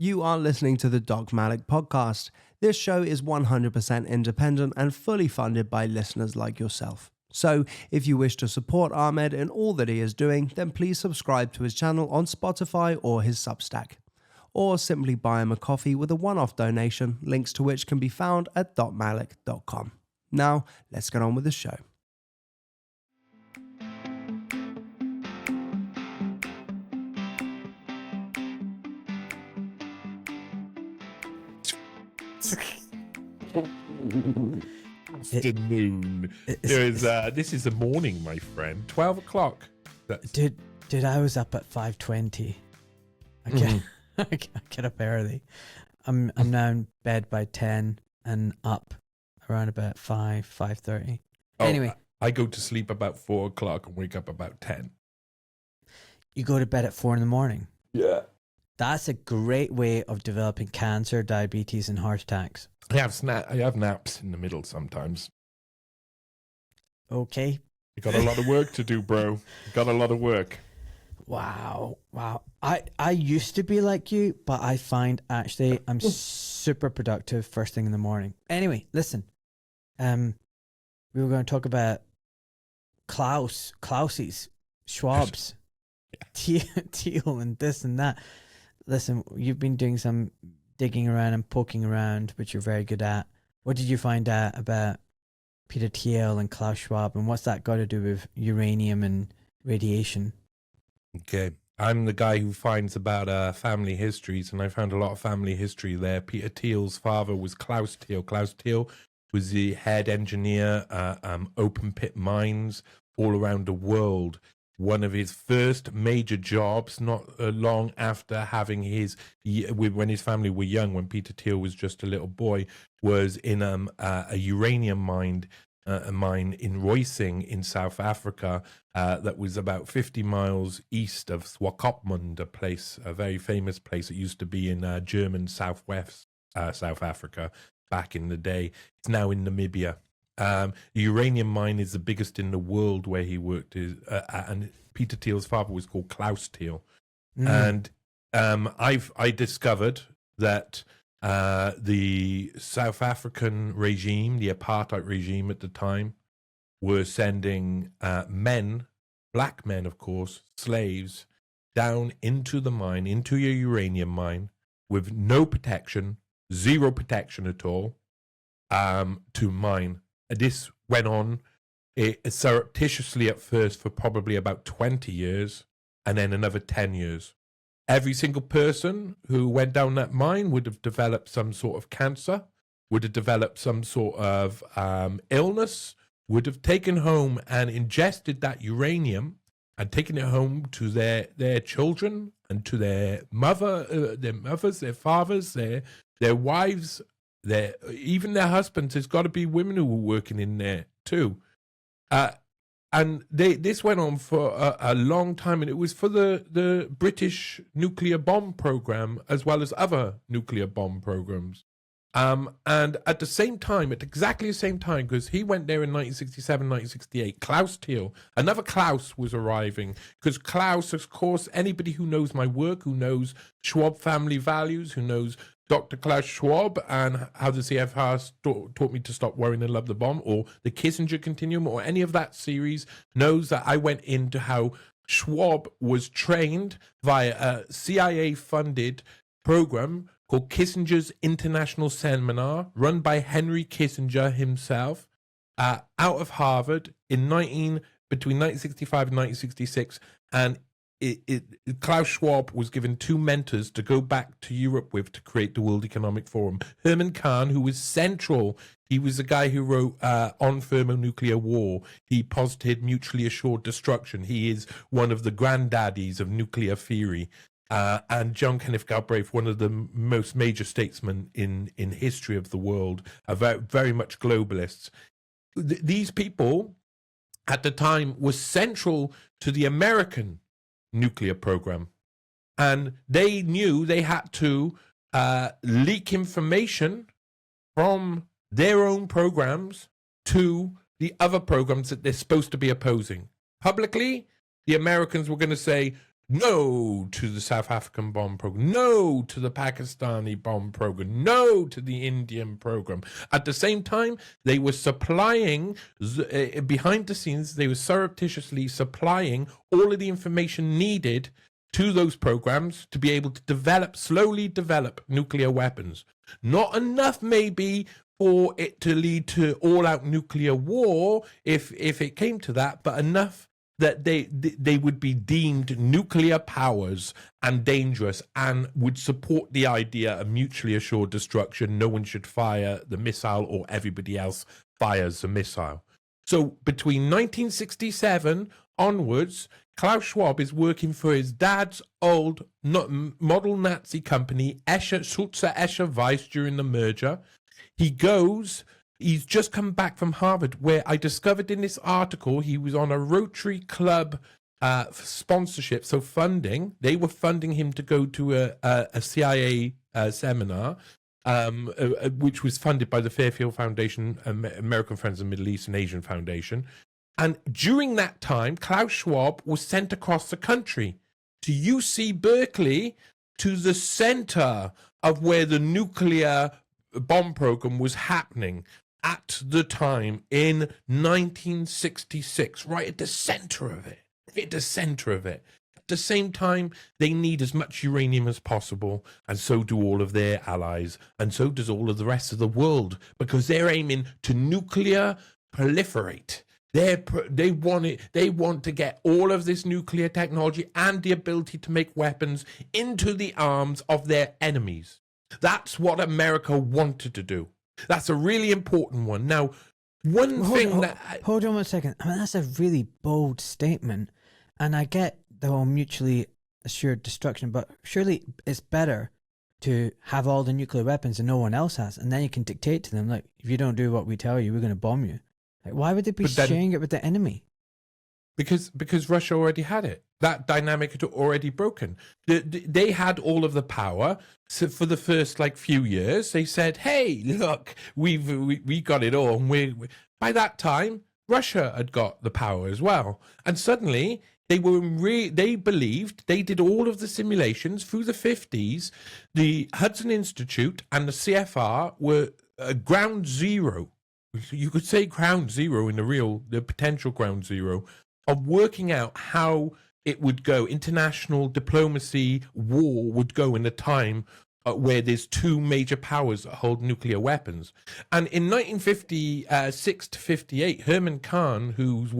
You are listening to the Doc Malik podcast. This show is 100% independent and fully funded by listeners like yourself. So, if you wish to support Ahmed in all that he is doing, then please subscribe to his channel on Spotify or his Substack. Or simply buy him a coffee with a one-off donation, links to which can be found at docmalik.com. Now, let's get on with the show. Afternoon. This is the morning, my friend. 12 o'clock. Dude, I was up at 5:20. I get up early. I'm now in bed by 10 and up around about 5:30. Anyway, I go to sleep about 4 o'clock and wake up about 10. You go to bed at 4 in the morning. Yeah. That's a great way of developing cancer, diabetes, and heart attacks. I have naps in the middle sometimes. Okay. You got a lot of work to do, bro. You got a lot of work. Wow. I used to be like you, but I find actually I'm super productive first thing in the morning. Anyway, listen. We were going to talk about Klausies, Schwabs, Teal, and this and that. Listen, you've been doing some digging around and poking around, which you're very good at. What did you find out about Peter Thiel and Klaus Schwab, and what's that got to do with uranium and radiation? Okay. I'm the guy who finds about family histories, and I found a lot of family history there. Peter Thiel's father was Klaus Thiel. Klaus Thiel was the head engineer, open pit mines all around the world. One of his first major jobs, not long after having when his family were young, when Peter Thiel was just a little boy, was in a uranium mine in Roysing in South Africa that was about 50 miles east of Swakopmund, a very famous place. It used to be in German southwest South Africa back in the day. It's now in Namibia. The uranium mine is the biggest in the world where he worked, and Peter Thiel's father was called Klaus Thiel. And I discovered that the South African regime, the apartheid regime at the time, were sending men, black men, of course, slaves, down into the mine, into your uranium mine, with no protection, zero protection at all, to mine. This went on surreptitiously at first for probably about 20 years, and then another 10 years. Every single person who went down that mine would have developed some sort of cancer, would have developed some sort of illness, would have taken home and ingested that uranium and taken it home to their children and to their mothers, their fathers, their wives, even their husbands. There's got to be women who were working in there too. And this went on for a long time, and it was for the British nuclear bomb program as well as other nuclear bomb programs. And at the same time, at exactly the same time, because he went there in 1967, 1968, Klaus Thiel, another Klaus was arriving. Because Klaus, of course, anybody who knows my work, who knows Schwab family values, who knows Dr. Klaus Schwab and how the CFR taught me to stop worrying and love the bomb, or the Kissinger Continuum, or any of that series, knows that I went into how Schwab was trained via a CIA-funded program called Kissinger's International Seminar, run by Henry Kissinger himself, out of Harvard between 1965 and 1966, and Klaus Schwab was given two mentors to go back to Europe with to create the World Economic Forum. Herman Kahn, who was central, he was the guy who wrote On Thermonuclear War. He posited mutually assured destruction. He is one of the granddaddies of nuclear theory. And John Kenneth Galbraith, one of the most major statesmen in history of the world, are very much globalists. These people at the time were central to the American nuclear program, and they knew they had to leak information from their own programs to the other programs that they're supposed to be opposing. Publicly, the Americans were going to say, No to the South African bomb program. No to the Pakistani bomb program. No to the Indian program. At the same time, they were supplying, behind the scenes, they were surreptitiously supplying all of the information needed to those programs to be able to slowly develop nuclear weapons. Not enough, maybe, for it to lead to all-out nuclear war if it came to that, but enough that they would be deemed nuclear powers and dangerous and would support the idea of mutually assured destruction. No one should fire the missile or everybody else fires the missile. So between 1967 onwards, Klaus Schwab is working for his dad's old model Nazi company, Sulzer Escher Weiss, during the merger. He's just come back from Harvard, where I discovered in this article he was on a Rotary Club sponsorship, so funding. They were funding him to go to a CIA seminar, which was funded by the Fairfield Foundation, American Friends of the Middle East and Asian Foundation. And during that time, Klaus Schwab was sent across the country to UC Berkeley, to the center of where the nuclear bomb program was happening at the time in 1966, right at the center of it. At the same time, they need as much uranium as possible, and so do all of their allies, and so does all of the rest of the world, because they're aiming to nuclear proliferate. They want to get all of this nuclear technology and the ability to make weapons into the arms of their enemies. That's what America wanted to do. That's a really important one. Now, hold on 1 second. I mean, that's a really bold statement, and I get the whole mutually assured destruction, but surely it's better to have all the nuclear weapons and no one else has, and then you can dictate to them, like, if you don't do what we tell you, we're going to bomb you. Like, why would they be sharing it with the enemy? Because Russia already had it. That dynamic had already broken. They had all of the power. So for the first few years, they said, "Hey, look, we got it all." And by that time, Russia had got the power as well. And suddenly, they believed, they did all of the simulations through the 50s. The Hudson Institute and the CFR were ground zero. You could say ground zero in the potential ground zero of working out how it would go, international diplomacy, war would go in a time where there's two major powers that hold nuclear weapons. And in 1956 to 58, Herman Kahn, who's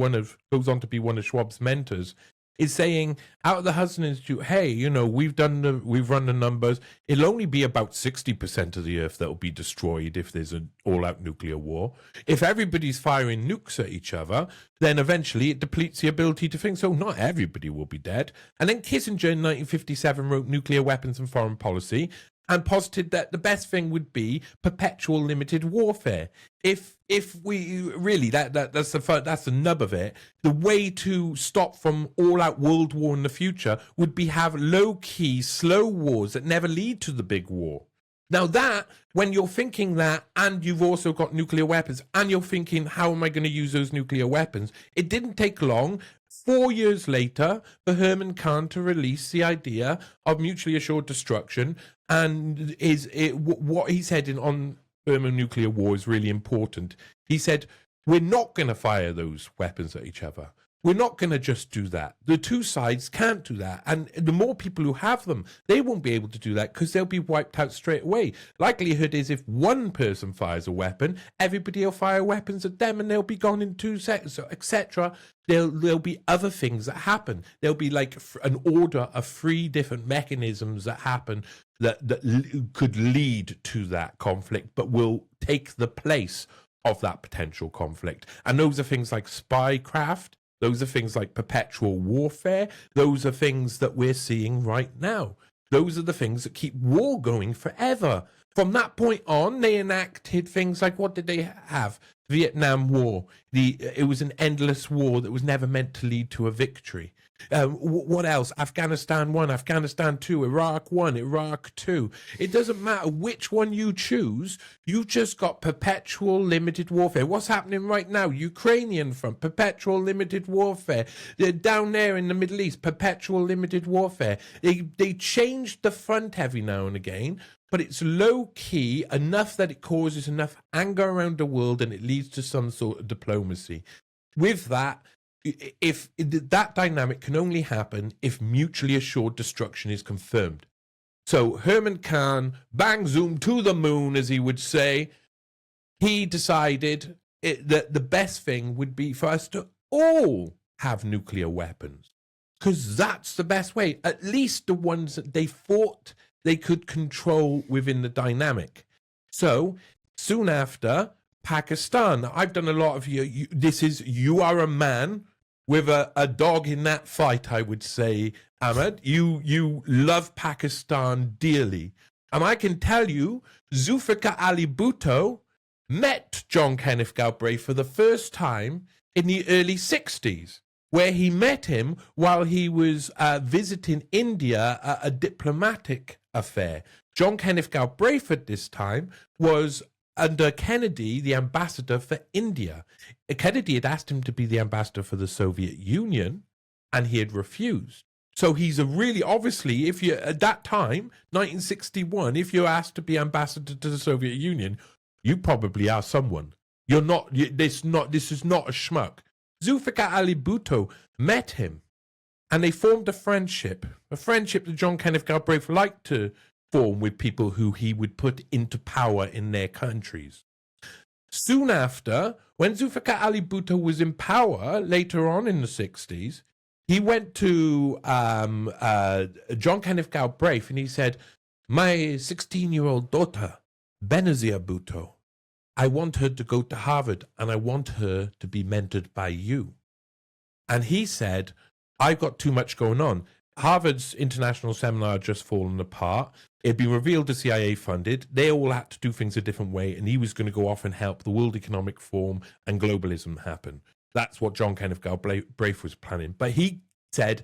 goes on to be one of Schwab's mentors, is saying out of the Hudson Institute, hey, we've run the numbers. It'll only be about 60% of the Earth that will be destroyed if there's an all-out nuclear war. If everybody's firing nukes at each other, then eventually it depletes the ability to think. So not everybody will be dead. And then Kissinger in 1957 wrote Nuclear Weapons and Foreign Policy, and posited that the best thing would be perpetual limited warfare. If we really, that's the nub of it. The way to stop from all-out world war in the future would be have low-key, slow wars that never lead to the big war. Now that, when you're thinking that, and you've also got nuclear weapons, and you're thinking, how am I going to use those nuclear weapons? It didn't take long, 4 years later, for Herman Kahn to release the idea of mutually assured destruction. And what he said on thermonuclear war is really important. He said, we're not going to fire those weapons at each other. We're not going to just do that. The two sides can't do that. And the more people who have them, they won't be able to do that because they'll be wiped out straight away. Likelihood is if one person fires a weapon, everybody will fire weapons at them and they'll be gone in 2 seconds, etc. There'll be other things that happen. There'll be like an order of 3 different mechanisms that happen that could lead to that conflict, but will take the place of that potential conflict. And those are things like spycraft. Those are things like perpetual warfare. Those are things that we're seeing right now. Those are the things that keep war going forever. From that point on, they enacted things like, what did they have? Vietnam War. It was an endless war that was never meant to lead to a victory. What else? Afghanistan 1, Afghanistan 2, Iraq 1, Iraq 2. It doesn't matter which one you choose. You've just got perpetual limited warfare. What's happening right now? Ukrainian front, perpetual limited warfare. They're down there in the Middle East, perpetual limited warfare. They changed the front every now and again, but it's low key enough that it causes enough anger around the world and it leads to some sort of diplomacy. With that, if that dynamic can only happen if mutually assured destruction is confirmed. So Herman Kahn, bang zoom to the moon, as he would say, he decided that the best thing would be for us to all have nuclear weapons, because that's the best way, at least the ones that they thought they could control within the dynamic. So soon after, Pakistan. Now, I've done a lot of you are a man with a dog in that fight, I would say, Ahmed. You love Pakistan dearly. And I can tell you, Zulfikar Ali Bhutto met John Kenneth Galbraith for the first time in the early 60s, where he met him while he was visiting India, a diplomatic affair. John Kenneth Galbraith at this time was under Kennedy, the ambassador for India. Kennedy had asked him to be the ambassador for the Soviet Union, and he had refused. So he's a really, obviously, if you at that time, 1961, if you're asked to be ambassador to the Soviet Union, you probably are someone. You're not. This is not a schmuck. Zulfikar Ali Bhutto met him, and they formed a friendship that John Kenneth Galbraith liked to form with people who he would put into power in their countries. Soon after, when Zulfikar Ali Bhutto was in power later on in the 60s, he went to John Kenneth Galbraith and he said, my 16-year-old daughter, Benazir Bhutto, I want her to go to Harvard and I want her to be mentored by you. And he said, I've got too much going on. Harvard's international seminar had just fallen apart. It had been revealed the CIA funded. They all had to do things a different way, and he was going to go off and help the World Economic Forum and globalism happen. That's what John Kenneth Galbraith was planning. But he said,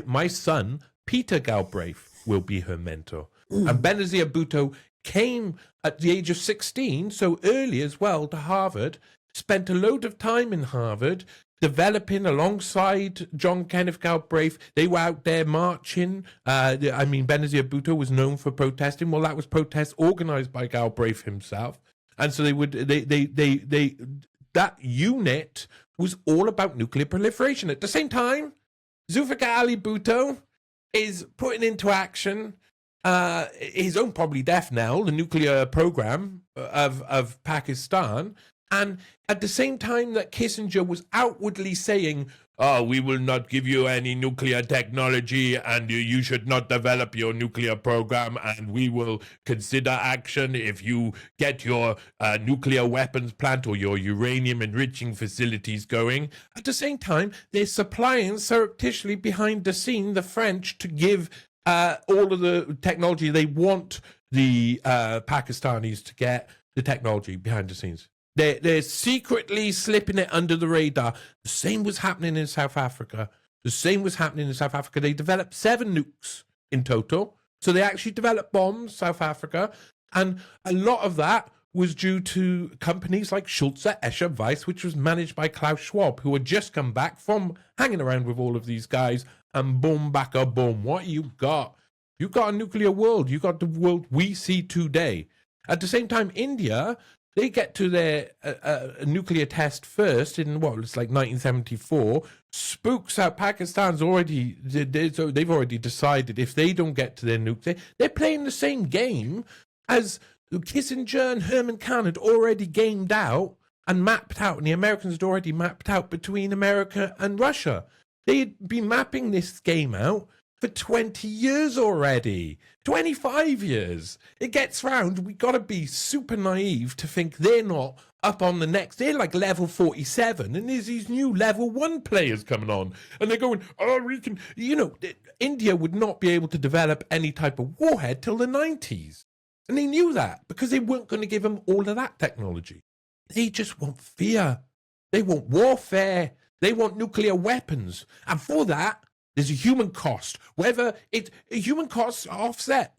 my son, Peter Galbraith, will be her mentor. And Benazir Bhutto came at the age of 16, so early as well, to Harvard, spent a load of time in Harvard, developing alongside John Kenneth Galbraith. They were out there marching. Benazir Bhutto was known for protesting. Well, that was protests organized by Galbraith himself. And so that unit was all about nuclear proliferation. At the same time, Zulfikar Ali Bhutto is putting into action his own probably death knell, the nuclear program of Pakistan. And at the same time that Kissinger was outwardly saying, we will not give you any nuclear technology and you should not develop your nuclear program, and we will consider action if you get your nuclear weapons plant or your uranium enriching facilities going. At the same time, they're supplying surreptitiously behind the scene the French to give all of the technology they want the Pakistanis to get, the technology behind the scenes. They're secretly slipping it under the radar. The same was happening in South Africa. They developed 7 nukes in total. So they actually developed bombs, South Africa. And a lot of that was due to companies like Schulze Escher Weiss, which was managed by Klaus Schwab, who had just come back from hanging around with all of these guys. And boom, baka boom. What you got? You got a nuclear world. You got the world we see today. At the same time, India, they get to their nuclear test first in it's like 1974. Spooks out. Pakistan's already, they've already decided if they don't get to their nuke, they're playing the same game as Kissinger and Herman Kahn had already gamed out and mapped out, and the Americans had already mapped out between America and Russia. They had been mapping this game out for 20 years already. 25 years. It gets round. We got to be super naive to think they're not up on the next. They're like level 47, and there's these new level 1 players coming on, and they're going, we can, India would not be able to develop any type of warhead till the 90s. And they knew that because they weren't going to give them all of that technology. They just want fear. They want warfare. They want nuclear weapons. And for that, There's a human cost. Whether human costs are offset.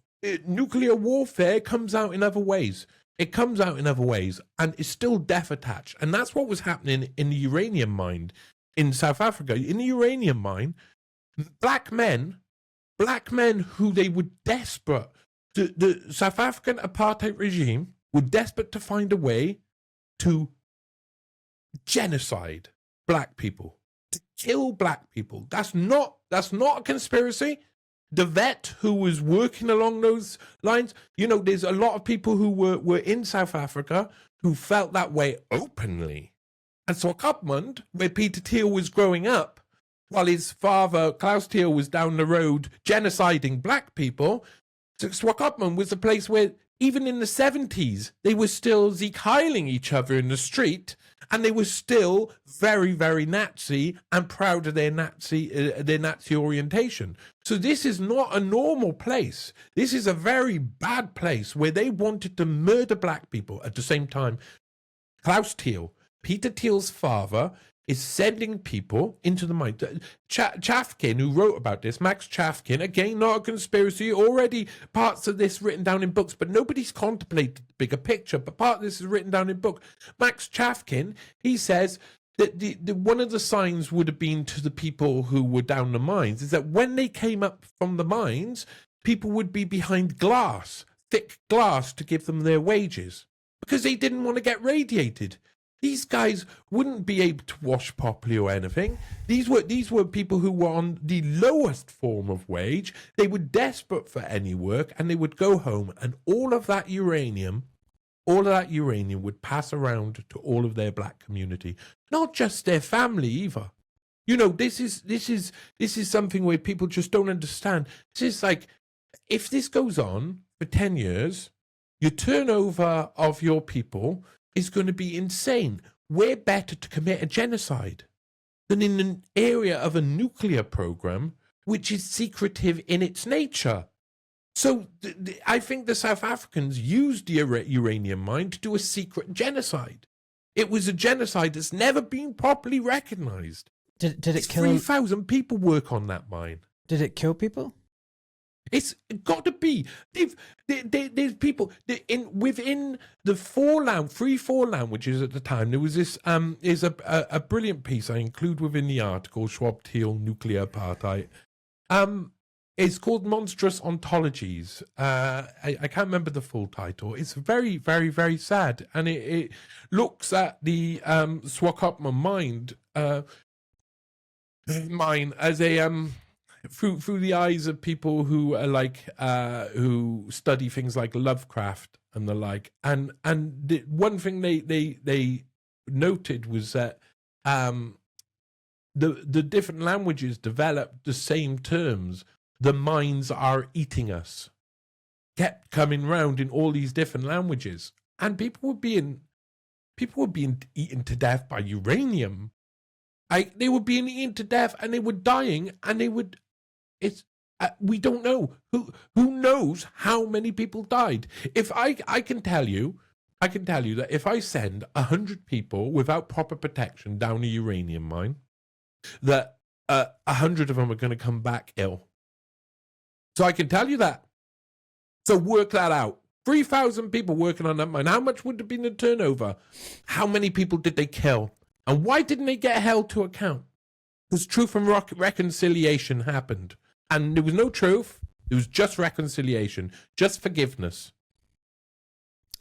Nuclear warfare comes out in other ways. It comes out in other ways, and it's still death attached. And that's what was happening in the uranium mine in South Africa. In the uranium mine, black men who they were desperate. The South African apartheid regime were desperate to find a way to genocide black people, to kill black people. That's not a conspiracy. The vet who was working along those lines, there's a lot of people who were in South Africa who felt that way openly. And Swakopmund, where Peter Thiel was growing up, while his father, Klaus Thiel, was down the road genociding black people, Swakopmund was a place where, even in the 70s, they were still Zeke Heiling each other in the street, and they were still very, very Nazi and proud of their Nazi orientation. So this is not a normal place. This is a very bad place where they wanted to murder black people. At the same time, Klaus Thiel, Peter Thiel's father, is sending people into the mine. Chafkin, who wrote about this, Max Chafkin, again, not a conspiracy, already parts of this written down in books, but nobody's contemplated the bigger picture, but part of this is written down in book. Max Chafkin, he says that the one of the signs would have been to the people who were down the mines is that when they came up from the mines, people would be behind glass, thick glass, to give them their wages because they didn't want to get radiated. These guys wouldn't be able to wash properly or anything. These were people who were on the lowest form of wage. They were desperate for any work, and they would go home, and all of that uranium would pass around to all of their black community, not just their family either. This is something where people just don't understand. This is like, if this goes on for 10 years, your turnover of your people is going to be insane. We're better to commit a genocide than in an area of a nuclear program, which is secretive in its nature. So I think the South Africans used the uranium mine to do a secret genocide. It was a genocide that's never been properly recognized. Did it kill 3,000 people work on that mine. Did it kill people? It's got to be. There's people within the three, four languages at the time. There was this is a brilliant piece I include within the article, Schwab Thiel Nuclear Apartheid. It's called Monstrous Ontologies. I can't remember the full title. It's very, very, very sad, and it looks at the Swakopmund mine as a through the eyes of people who are who study things like Lovecraft and the like, and the one thing they noted was that the different languages developed the same terms. The mines are eating us kept coming round in all these different languages, and people were being eaten to death by uranium. They were being eaten to death, and they were dying, and they would. We don't know who knows how many people died. If I can tell you that if I send 100 people without proper protection down a uranium mine, that 100 of them are going to come back ill. So I can tell you that. So work that out. 3,000 people working on that mine. How much would have been the turnover? How many people did they kill? And why didn't they get held to account? Because truth and reconciliation happened. And there was no truth. It was just reconciliation, just forgiveness.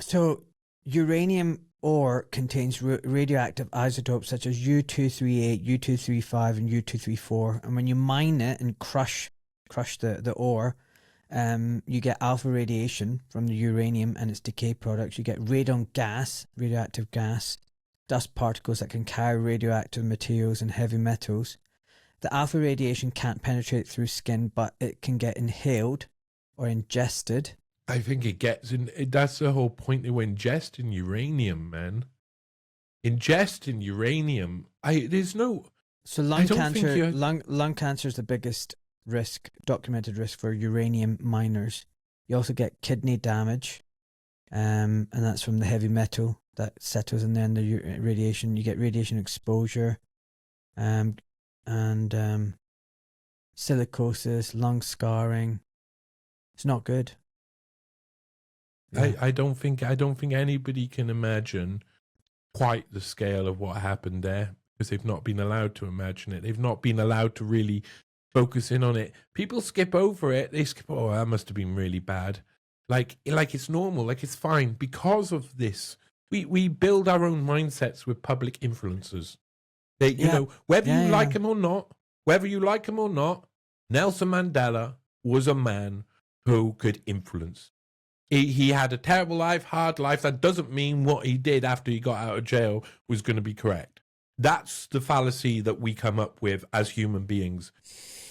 So uranium ore contains radioactive isotopes such as U-238, U-235, and U-234. And when you mine it and crush the ore, you get alpha radiation from the uranium and its decay products. You get radon gas, radioactive gas, dust particles that can carry radioactive materials and heavy metals. The alpha radiation can't penetrate through skin, but it can get inhaled or ingested. I think it gets in. That's the whole point. They were ingesting uranium, man. Ingesting uranium. There's no. So lung cancer is the biggest risk, documented risk for uranium miners. You also get kidney damage, and that's from the heavy metal that settles in there and the radiation. You get radiation exposure, and silicosis, lung scarring. It's not good. Yeah. I don't think anybody can imagine quite the scale of what happened there, because they've not been allowed to imagine it. They've not been allowed to really focus in on it. People skip over it. They skip, oh, that must have been really bad. Like it's normal, like it's fine. Because of this, we build our own mindsets with public influencers. They, you know, whether you like him or not, Nelson Mandela was a man who could influence. He had a terrible life, hard life. That doesn't mean what he did after he got out of jail was going to be correct. That's the fallacy that we come up with as human beings.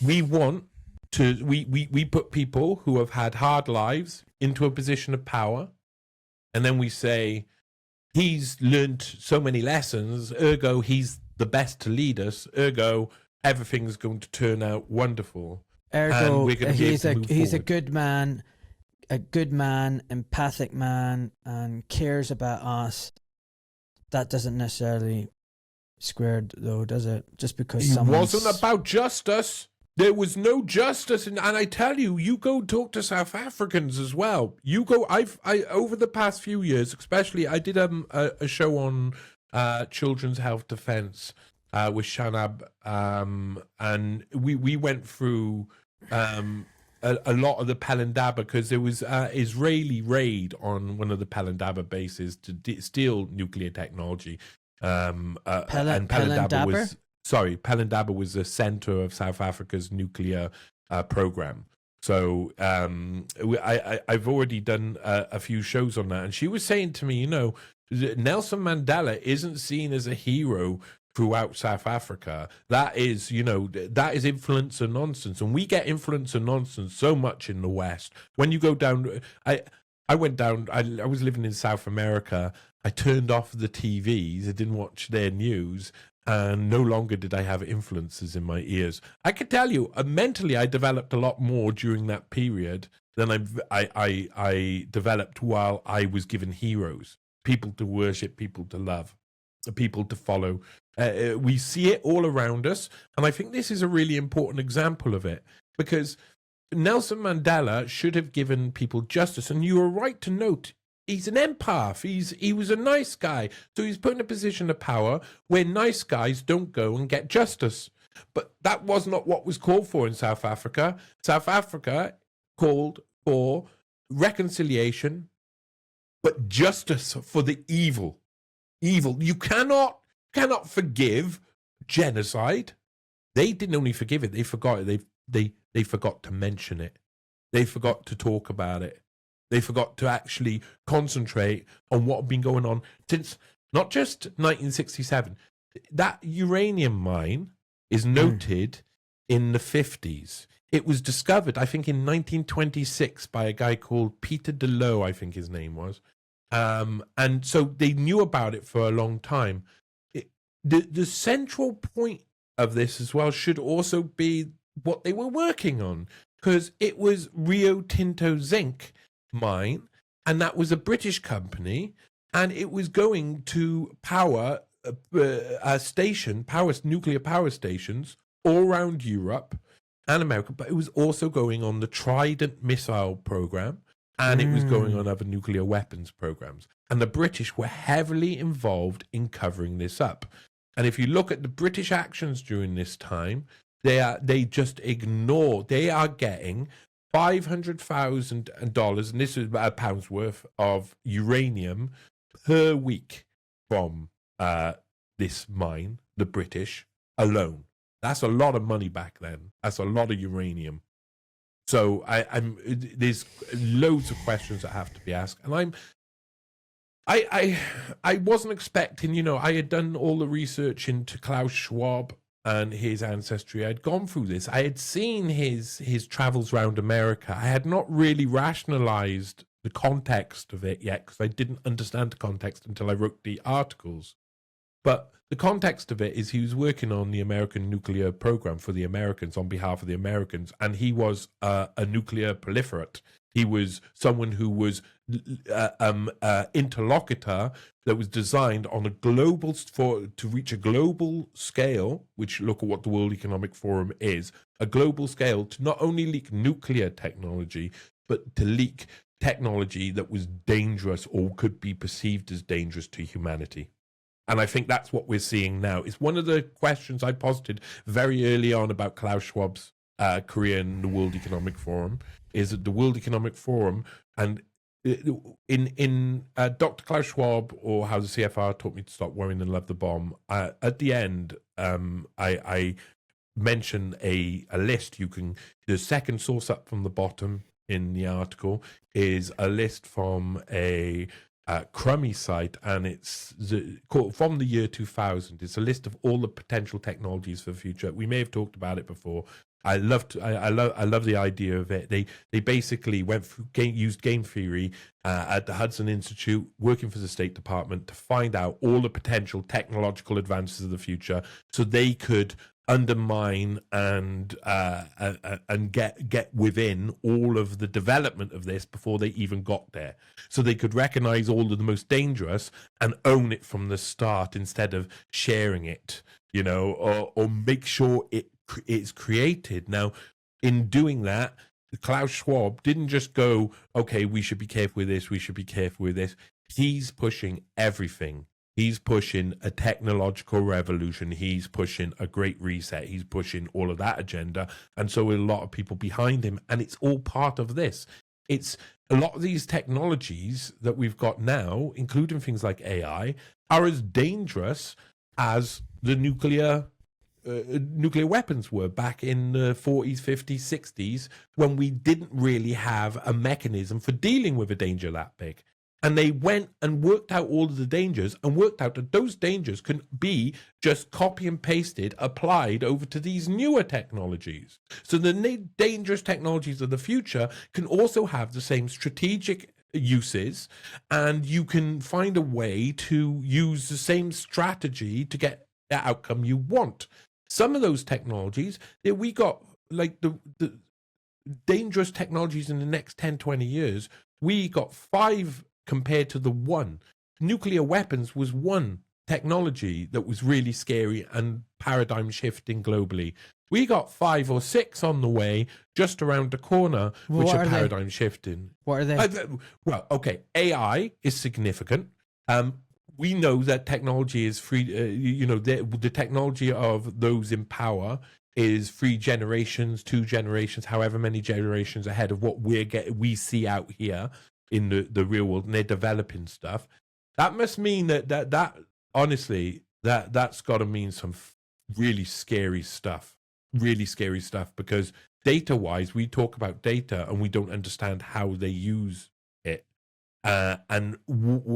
We want to, we put people who have had hard lives into a position of power, and then we say, he's learned so many lessons, ergo he's the best to lead us, ergo everything's going to turn out wonderful. Ergo, he's a good man, empathic man, and cares about us. That doesn't necessarily squared, though, does it? Just because it wasn't about justice. There was no justice, and I tell you, you go talk to South Africans as well. You go. I over the past few years, especially, I did a show on children's health defense with Shanab, and we went through a lot of the Pelindaba, because there was Israeli raid on one of the Pelindaba bases to steal nuclear technology. And Pelindaba was the center of South Africa's nuclear program. So I've already done a few shows on that, and she was saying to me, you know, Nelson Mandela isn't seen as a hero throughout South Africa. That is, you know, that is influencer nonsense, and we get influencer nonsense so much in the West. When you go down, I went down. I was living in South America. I turned off the TVs. I didn't watch their news, and no longer did I have influencers in my ears. I could tell you, mentally, I developed a lot more during that period than I developed while I was given heroes, people to worship, people to love, people to follow. We see it all around us, and I think this is a really important example of it, because Nelson Mandela should have given people justice, and you are right to note he's an empath. He was a nice guy, so he's put in a position of power where nice guys don't go and get justice. But that was not what was called for in South Africa. South Africa called for reconciliation, but justice for the evil. You cannot forgive genocide. They didn't only forgive it; they forgot it. They forgot to mention it. They forgot to talk about it. They forgot to actually concentrate on what had been going on since not just 1967. That uranium mine is noted in the 50s. It was discovered, I think, in 1926 by a guy called Peter DeLoe, I think his name was. And so they knew about it for a long time. The central point of this as well should also be what they were working on, because it was Rio Tinto zinc mine, and that was a British company, and it was going to power nuclear power stations all around Europe and America, but it was also going on the Trident missile program, and it was going on other nuclear weapons programs, and the British were heavily involved in covering this up. And if you look at the British actions during this time, they just ignore. They are getting $500,000, and this is about £1 worth of uranium per week from this mine, the British alone. That's a lot of money back then. That's a lot of uranium. So there's loads of questions that have to be asked, and I wasn't expecting. You know, I had done all the research into Klaus Schwab and his ancestry. I'd gone through this. I had seen his travels around America. I had not really rationalized the context of it yet, because I didn't understand the context until I wrote the articles. But the context of it is he was working on the American nuclear program for the Americans on behalf of the Americans, and he was a nuclear proliferate. He was someone who was interlocutor that was designed on a global to reach a global scale. Which, look at what the World Economic Forum is, a global scale to not only leak nuclear technology, but to leak technology that was dangerous or could be perceived as dangerous to humanity. And I think that's what we're seeing now. It's one of the questions I posited very early on about Klaus Schwab's career in the World Economic Forum, is that the World Economic Forum, and in Dr. Klaus Schwab, or How the CFR Taught Me to Stop Worrying and Love the Bomb, at the end, I mention a list. The second source up from the bottom in the article is a list from a crummy site, and it's from the year 2000. It's a list of all the potential technologies for the future. We may have talked about it before. I love the idea of it. They basically used game theory at the Hudson Institute, working for the State Department, to find out all the potential technological advances of the future, so they could undermine and get within all of the development of this before they even got there, so they could recognize all of the most dangerous and own it from the start instead of sharing it, or make sure it's created. Now, in doing that, Klaus Schwab didn't just go, okay, we should be careful with this, we should be careful with this. He's pushing everything. He's pushing a technological revolution. He's pushing a great reset. He's pushing all of that agenda. And so a lot of people behind him. And it's all part of this. It's a lot of these technologies that we've got now, including things like AI, are as dangerous as the nuclear weapons were back in the 40s, 50s, 60s, when we didn't really have a mechanism for dealing with a danger that big. And they went and worked out all of the dangers and worked out that those dangers can be just copy and pasted, applied over to these newer technologies. So the dangerous technologies of the future can also have the same strategic uses, and you can find a way to use the same strategy to get the outcome you want. Some of those technologies that we got, like the dangerous technologies in the next 10, 20 years, we got 5 compared to the 1. Nuclear weapons was one technology that was really scary and paradigm shifting globally. We got 5 or 6 on the way just around the corner, which are paradigm shifting. What are they? Well, okay, AI is significant. We know that technology is free. The technology of those in power is 3 generations, 2 generations, however many generations ahead of what we see out here in the real world, and they're developing stuff. That must mean that honestly, that's got to mean some really scary stuff, because data-wise, we talk about data and we don't understand how they use it, and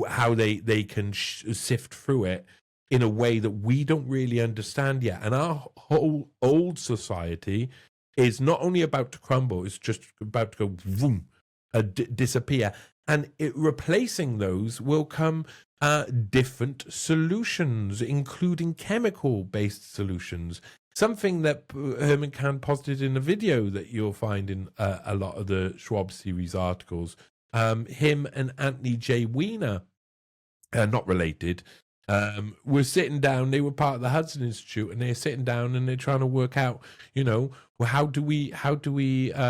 how they can sift through it in a way that we don't really understand yet. And our whole old society is not only about to crumble, it's just about to go boom, disappear. And replacing those will come different solutions, including chemical-based solutions. Something that Herman Kahn posited in a video that you'll find in a lot of the Schwab series articles. Him and Anthony J. Weiner, not related, were sitting down. They were part of the Hudson Institute, and they're sitting down and they're trying to work out, how do we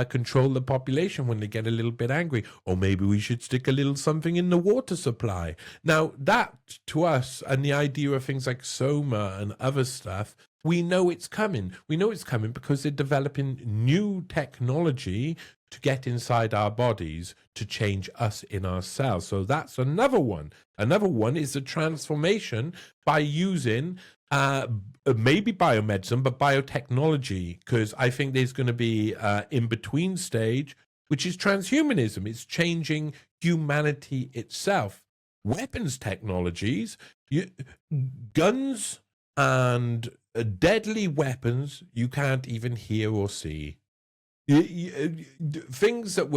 control the population when they get a little bit angry? Or maybe we should stick a little something in the water supply. Now, that to us, and the idea of things like Soma and other stuff, we know it's coming. We know it's coming because they're developing new technology to get inside our bodies to change us in our cells. So that's another one. Another one is the transformation by using maybe biomedicine, but biotechnology, because I think there's going to be in-between stage, which is transhumanism. It's changing humanity itself. Weapons technologies, guns and deadly weapons you can't even hear or see. Things that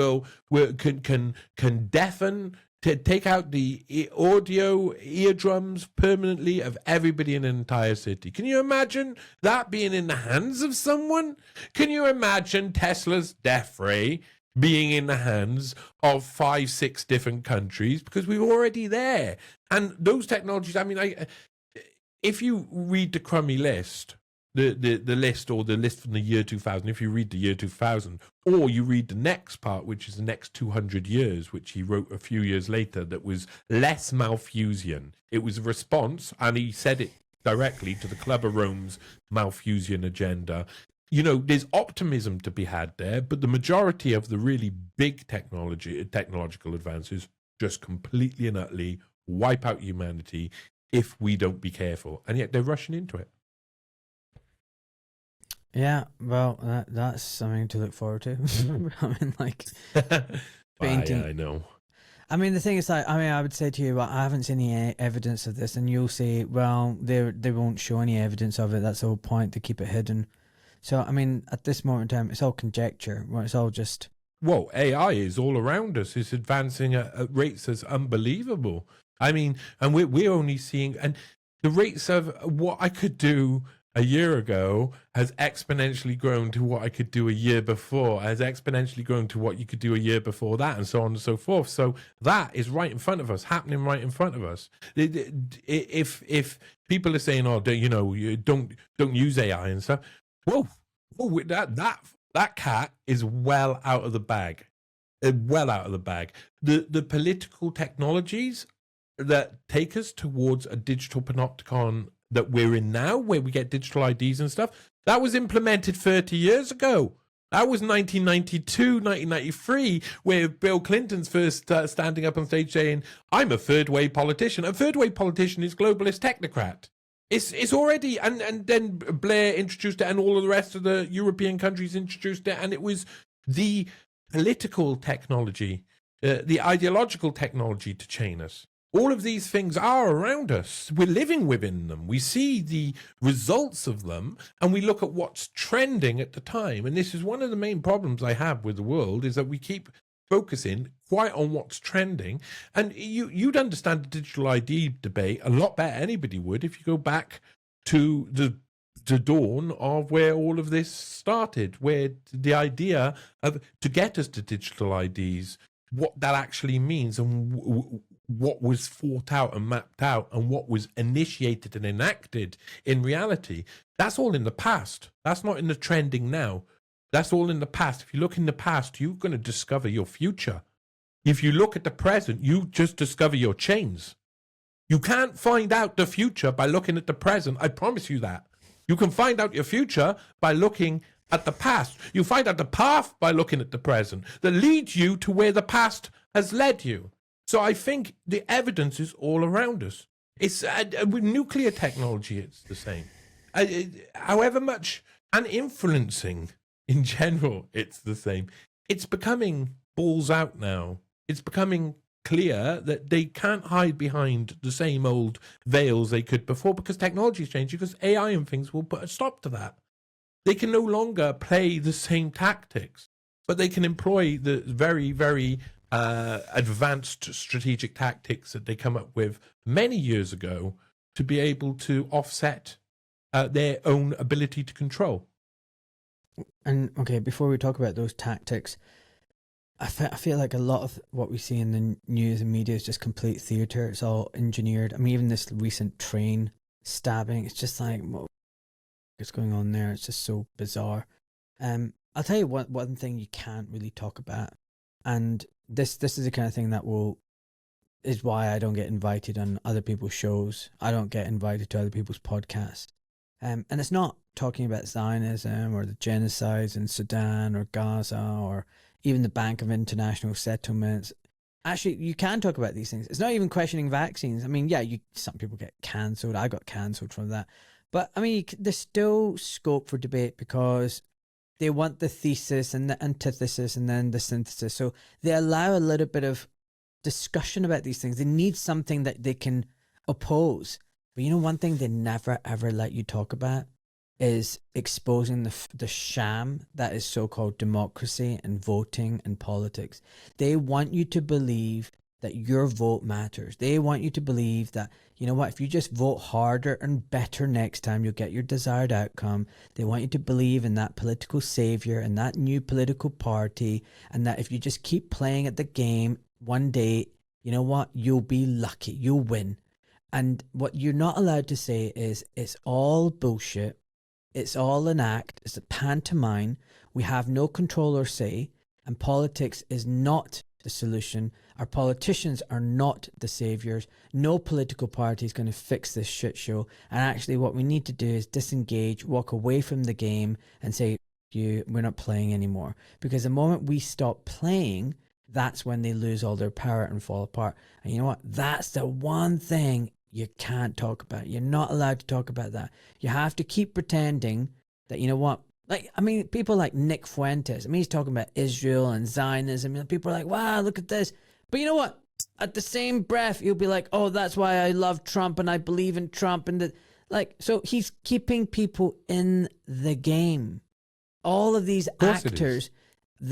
can deafen, to take out the audio eardrums permanently of everybody in an entire city. Can you imagine that being in the hands of someone? Can you imagine Tesla's death ray being in the hands of 5, 6 different countries? Because we're already there. And those technologies, if you read the crummy list, the list, or the list from the year 2000, if you read the year 2000, or you read the next part, which is the next 200 years, which he wrote a few years later, that was less Malthusian. It was a response, and he said it directly to the Club of Rome's Malthusian agenda. You know, there's optimism to be had there, but the majority of the really big technological advances just completely and utterly wipe out humanity if we don't be careful. And yet they're rushing into it. Yeah, well, that's something to look forward to. I mean, like, painting. Yeah, I know. I mean, the thing is, like, I mean, I would say to you, well, I haven't seen any evidence of this, and you'll say, well, they won't show any evidence of it. That's the whole point, to keep it hidden. So, I mean, at this moment in time, it's all conjecture. Well, it's all just... Well, AI is all around us. It's advancing at rates that's unbelievable. I mean, and we're only seeing... And the rates of what I could do a year ago has exponentially grown to what I could do a year before, has exponentially grown to what you could do a year before that, and so on and so forth. So that is right in front of us, happening right in front of us. If people are saying, oh, you don't use AI and stuff, whoa, that cat is well out of the bag. Well out of the bag. The political technologies that take us towards a digital panopticon that we're in now, where we get digital IDs and stuff, that was implemented 30 years ago. That was 1992, 1993, where Bill Clinton's first standing up on stage saying, I'm a third-wave politician. A third-wave politician is globalist technocrat. It's already, and then Blair introduced it, and all of the rest of the European countries introduced it, and it was the political technology, the ideological technology to chain us. All of these things are around us. We're living within them. We see the results of them, and we look at what's trending at the time. And this is one of the main problems I have with the world, is that we keep focusing quite on what's trending. And you'd understand the digital ID debate a lot better than anybody would if you go back to the dawn of where all of this started, where the idea of to get us to digital IDs, what that actually means, and what was thought out and mapped out, and what was initiated and enacted in reality. That's all in the past. That's not in the trending now. That's all in the past. If you look in the past, you're going to discover your future. If you look at the present, you just discover your chains. You can't find out the future by looking at the present. I promise you that. You can find out your future by looking at the past. You find out the path by looking at the present that leads you to where the past has led you. So I think the evidence is all around us. It's with nuclear technology, it's the same. However much, and influencing in general, it's the same. It's becoming balls out now. It's becoming clear that they can't hide behind the same old veils they could before, because technology's changed, because AI and things will put a stop to that. They can no longer play the same tactics, but they can employ the very, very advanced strategic tactics that they come up with many years ago to be able to offset their own ability to control. And okay, before we talk about those tactics, I feel like a lot of what we see in the news and media is just complete theatre. It's all engineered. I mean, even this recent train stabbing, it's just like, what's going on there? It's just so bizarre. I'll tell you one thing you can't really talk about, and this is the kind of thing that is why I don't get invited on other people's shows. I don't get invited to other people's podcasts. And it's not talking about Zionism or the genocides in Sudan or Gaza or even the Bank of International Settlements. Actually, you can talk about these things. It's not even questioning vaccines. I mean, yeah, some people get cancelled. I got cancelled from that. But, I mean, there's still scope for debate, because they want the thesis and the antithesis and then the synthesis. So they allow a little bit of discussion about these things. They need something that they can oppose. But you know, one thing they never, ever let you talk about is exposing the sham that is so-called democracy and voting and politics. They want you to believe that your vote matters. They want you to believe that, you know what, if you just vote harder and better next time, you'll get your desired outcome. They want you to believe in that political savior and that new political party, and that if you just keep playing at the game, one day, you know what, you'll be lucky, you'll win. And what you're not allowed to say is it's all bullshit. it's all an act. It's a pantomime. We have no control or say, and politics is not the solution. Our politicians are not the saviors. No political party is going to fix this shit show. And actually what we need to do is disengage, walk away from the game and say, we're not playing anymore. Because the moment we stop playing, that's when they lose all their power and fall apart. And you know what? That's the one thing you can't talk about. You're not allowed to talk about that. You have to keep pretending that, you know what? Like, I mean, people like Nick Fuentes, I mean, he's talking about Israel and Zionism. And people are like, wow, look at this. But you know what? At the same breath, you'll be like, oh, that's why I love Trump and I believe in Trump. And like, so he's keeping people in the game. All of these actors,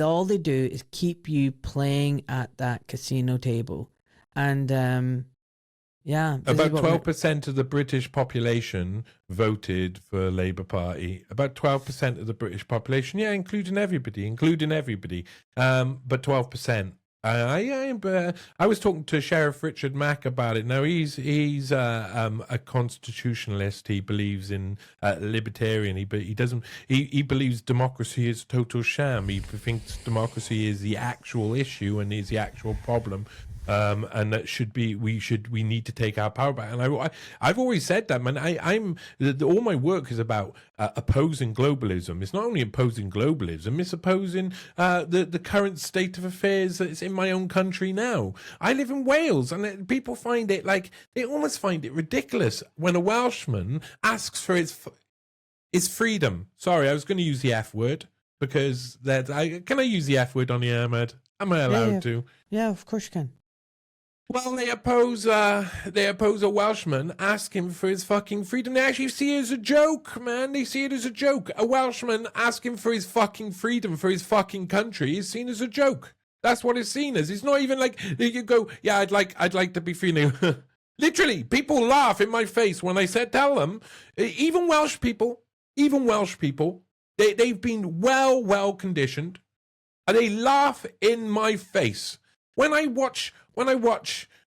all they do is keep you playing at that casino table. And yeah. About 12% of the British population voted for Labour Party. About 12% of the British population, yeah, including everybody. But 12%. I was talking to Sheriff Richard Mack about it. Now he's a constitutionalist. He believes in libertarian. He believes democracy is a total sham. He thinks democracy is the actual issue and is the actual problem. And that we need to take our power back. And I've always said that, man. All my work is about opposing globalism. It's not only opposing globalism, it's opposing the current state of affairs that's in my own country now. I live in Wales, and people find it they almost find it ridiculous when a Welshman asks for his freedom. Sorry, I was going to use the F word because can I use the F word on the air, Ahmed? Am I allowed to? Yeah, of course you can. Well, they oppose a Welshman asking for his fucking freedom. They actually see it as a joke, man. They see it as a joke. A Welshman asking for his fucking freedom for his fucking country is seen as a joke. That's what it's seen as. It's not even like you go, yeah, I'd like to be free. Literally, people laugh in my face when I tell them, even Welsh people, they've been well conditioned, and they laugh in my face when I watch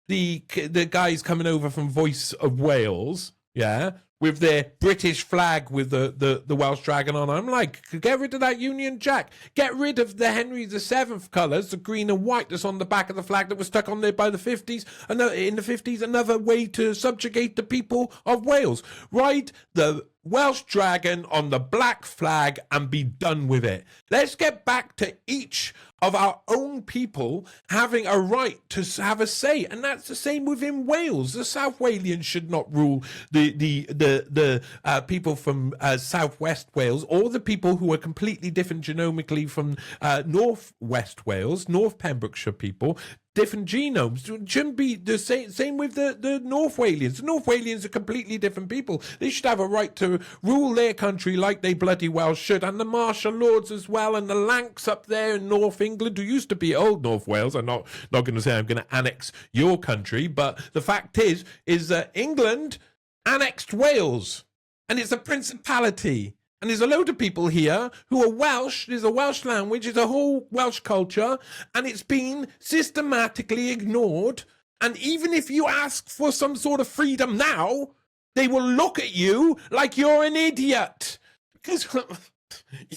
the guys coming over from Voice of Wales, yeah, with their British flag with the Welsh dragon on. I'm like, get rid of that Union Jack. Get rid of the Henry VII colours, the green and white that's on the back of the flag that was stuck on there by the 50s. In the 50s, another way to subjugate the people of Wales. Ride the Welsh dragon on the black flag and be done with it. Let's get back to each of our own people having a right to have a say, and that's the same within Wales. The South Walians should not rule the people from Southwest Wales, or the people who are completely different genomically from North West Wales, North Pembrokeshire people. Different genomes shouldn't be the same with the North Walians. The North Walians are completely different people. They should have a right to rule their country like they bloody well should. And the martial lords as well, and the Lancs up there in North England, who used to be old North Wales. I'm not going to say I'm going to annex your country, but the fact is that England annexed Wales, and it's a principality. And there's a load of people here who are Welsh. There's a Welsh language. There's a whole Welsh culture. And it's been systematically ignored. And even if you ask for some sort of freedom now, they will look at you like you're an idiot. Because,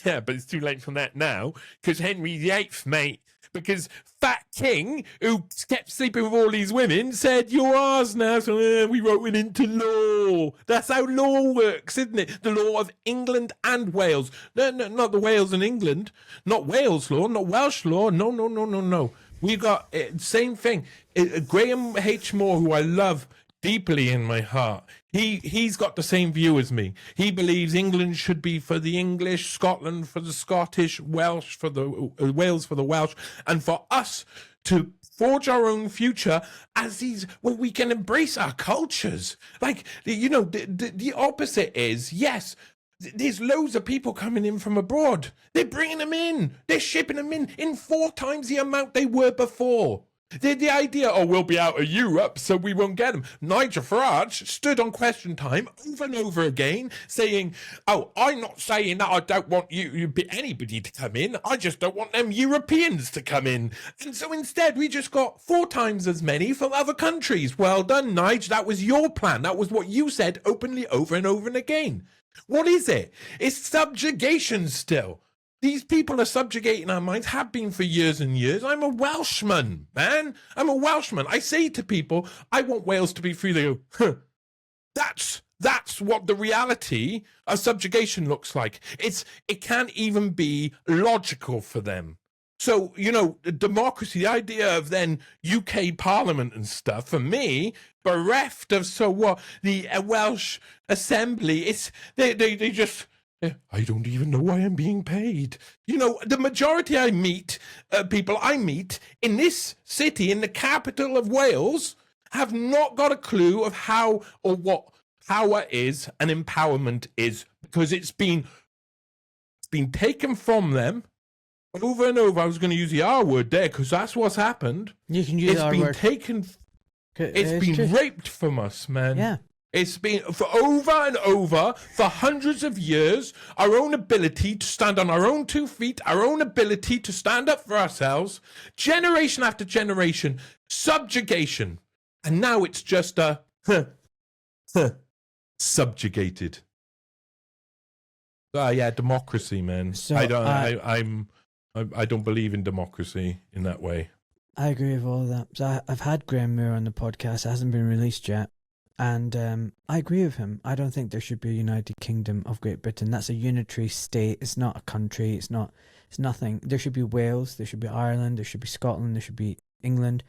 yeah, but it's too late for that now. Because Henry VIII, mate. Because Fat King, who kept sleeping with all these women, said, you're ours now, so we wrote it into law. That's how law works, isn't it? The law of England and Wales. No, not the Wales and England. Not Wales law, not Welsh law. No. We got same thing. Graham H. Moore, who I love deeply in my heart, he's got the same view as me. He believes England should be for the English, Scotland for the Scottish, Welsh for the Wales for the Welsh, and for us to forge our own future as we can embrace our cultures. Like, the opposite is, yes, there's loads of people coming in from abroad. They're bringing them in. They're shipping them in 4 times the amount they were before. The idea, oh, we'll be out of Europe, so we won't get them. Nigel Farage stood on Question Time over and over again saying, oh, I'm not saying that I don't want anybody to come in. I just don't want them Europeans to come in. And so instead, we just got 4 times as many from other countries. Well done, Nigel. That was your plan. That was what you said openly over and over and again. What is it? It's subjugation still. These people are subjugating our minds, have been for years and years. I'm a Welshman, man. I'm a Welshman. I say to people, I want Wales to be free. They go, huh. That's what the reality of subjugation looks like. It can't even be logical for them. So, democracy, the idea of then UK Parliament and stuff, for me, bereft of the Welsh Assembly, they just... I don't even know why I'm being paid. The majority people I meet in this city, in the capital of Wales, have not got a clue of how or what power is and empowerment is, because it's been taken from them over and over. I was going to use the R word there because that's what's happened. You can use the R word. It's been raped from us, man. Yeah. It's been for over and over, for hundreds of years, our own ability to stand on our own 2 feet, our own ability to stand up for ourselves, generation after generation, subjugation. And now it's just subjugated. Democracy, man. So I don't believe in democracy in that way. I agree with all of that. So I've had Graham Moore on the podcast. It hasn't been released yet. And I agree with him. I don't think there should be a United Kingdom of Great Britain. That's a unitary state. It's not a country. It's nothing. There should be Wales. There should be Ireland. There should be Scotland. There should be England.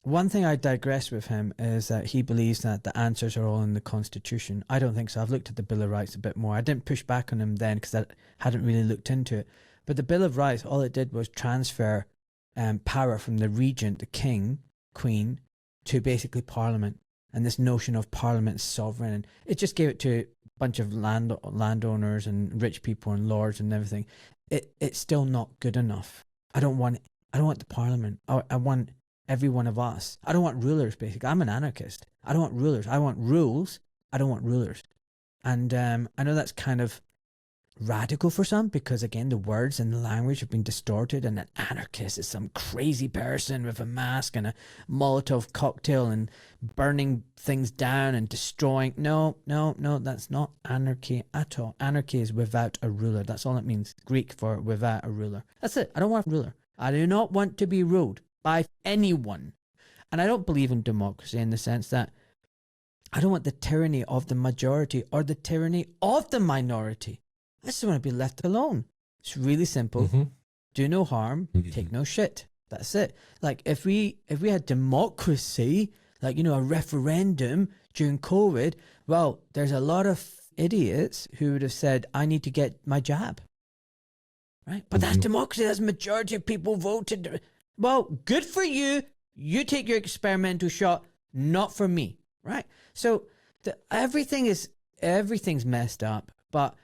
One thing I digress with him is that he believes that the answers are all in the Constitution. I don't think so. I've looked at the Bill of Rights a bit more. I didn't push back on him then because I hadn't really looked into it. But the Bill of Rights, all it did was transfer power from the regent, the king, queen, to basically Parliament. And this notion of Parliament sovereign, and it just gave it to a bunch of landowners and rich people and lords and everything. It's still not good enough. I don't want the Parliament. I want every one of us. I don't want rulers. Basically, I'm an anarchist. I don't want rulers. I want rules. I don't want rulers. And I know that's kind of radical for some, because again the words and the language have been distorted, and an anarchist is some crazy person with a mask and a Molotov cocktail and burning things down and destroying. No, that's not anarchy at all. Anarchy is without a ruler. That's all it means. Greek for without a ruler. That's it. I don't want a ruler. I do not want to be ruled by anyone. And I don't believe in democracy in the sense that I don't want the tyranny of the majority or the tyranny of the minority. I just want to be left alone. It's really simple. Mm-hmm. Do no harm, take no shit. That's it. Like if we had democracy, like, a referendum during COVID, well, there's a lot of idiots who would have said, I need to get my jab. Right? But that's democracy. That's majority of people voted. Well, good for you. You take your experimental shot, not for me. Right? So everything's messed up. But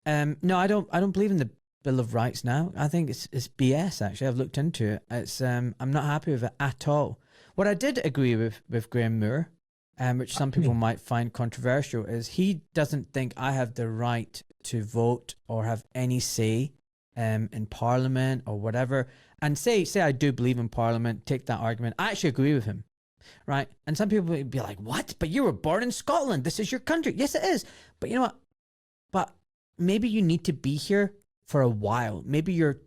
no, I don't believe in the Bill of Rights now. I think it's BS. Actually, I've looked into it. It's I'm not happy with it at all. What I did agree with Graham Moore, which some people might find controversial, is he doesn't think I have the right to vote or have any say in Parliament or whatever. And say I do believe in Parliament. Take that argument. I actually agree with him. Right? And some people would be like, "What? But you were born in Scotland. This is your country." Yes, it is. But you know what? But maybe you need to be here for a while. Maybe your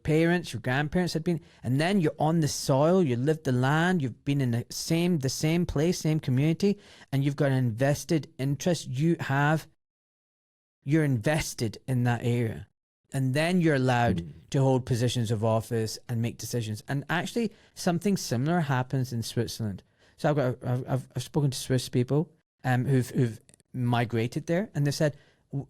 parents, your grandparents had been, and then you're on the soil, you lived the land, you've been in the same place, same community, and you've got an invested interest. You're invested in that area. And then you're allowed to hold positions of office and make decisions. And actually, something similar happens in Switzerland. So I've spoken to Swiss people who've migrated there, and they said,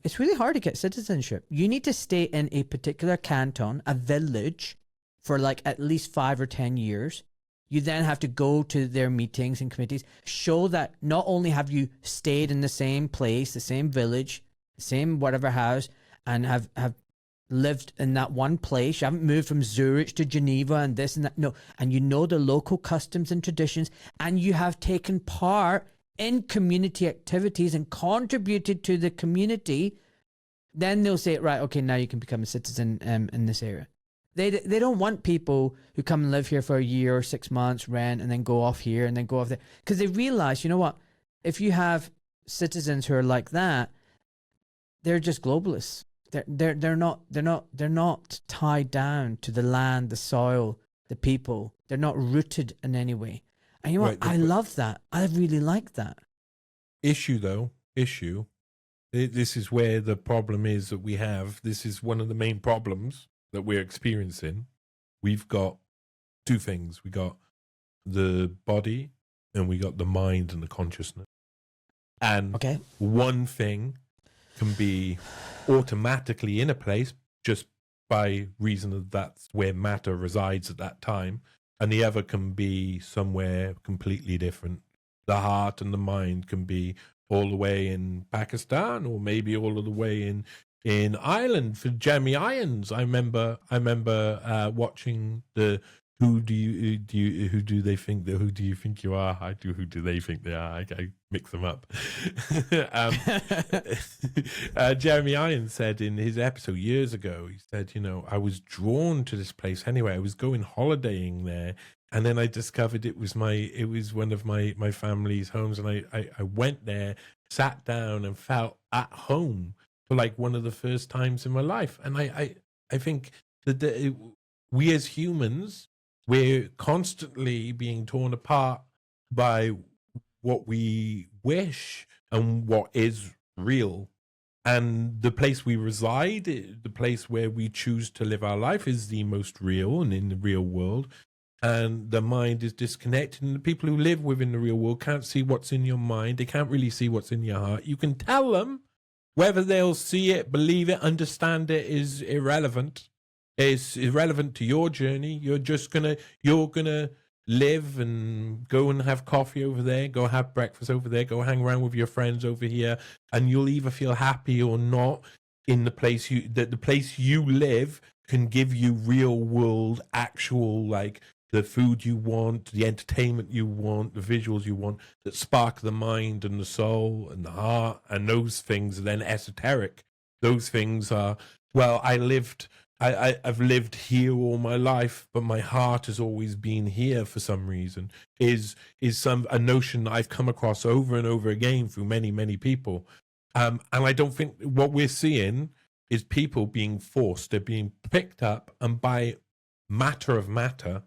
it's really hard to get citizenship. You need to stay in a particular canton, a village, for like at least 5 or 10 years. You then have to go to their meetings and committees, show that not only have you stayed in the same place, the same village, the same whatever house, and have lived in that one place. You haven't moved from Zurich to Geneva and this and that. No. And you know the local customs and traditions, and you have taken part in community activities and contributed to the community. Then they'll say, right, okay, now you can become a citizen in this area. They don't want people who come and live here for a year or 6 months, rent, and then go off here and then go off there. Because they realize, you know what? If you have citizens who are like that, they're just globalists. They're not tied down to the land, the soil, the people. They're not rooted in any way. And you know what? I love that. I really like that. Issue. This is where the problem is that we have. This is one of the main problems that we're experiencing. We've got two things. We got the body and we got the mind and the consciousness. And one thing can be automatically in a place just by reason of that's where matter resides at that time, and the other can be somewhere completely different. The heart and the mind can be all the way in Pakistan, or maybe all of the way in Ireland for Jeremy Irons. I remember watching the who do you think you are? I do. Who do they think they are? I mix them up. Jeremy Irons said in his episode years ago, he said, I was drawn to this place anyway. I was going holidaying there, and then I discovered it was one of my family's homes, and I went there, sat down, and felt at home for like one of the first times in my life. And I think that we as humans, we're constantly being torn apart by what we wish and what is real. And the place we reside, the place where we choose to live our life, is the most real and in the real world. And the mind is disconnected. And the people who live within the real world can't see what's in your mind. They can't really see what's in your heart. You can tell them. Whether they'll see it, believe it, understand it is irrelevant. It's irrelevant to your journey. You're gonna live and go and have coffee over there, go have breakfast over there, go hang around with your friends over here, and you'll either feel happy or not in the place the place you live can give you real world, actual, like the food you want, the entertainment you want, the visuals you want that spark the mind and the soul and the heart. And those things are then esoteric. Those things are, well, I've lived here all my life, but my heart has always been here for some reason, is a notion that I've come across over and over again through many, many people. And I don't think what we're seeing is people being forced. They're being picked up, and by matter of matter,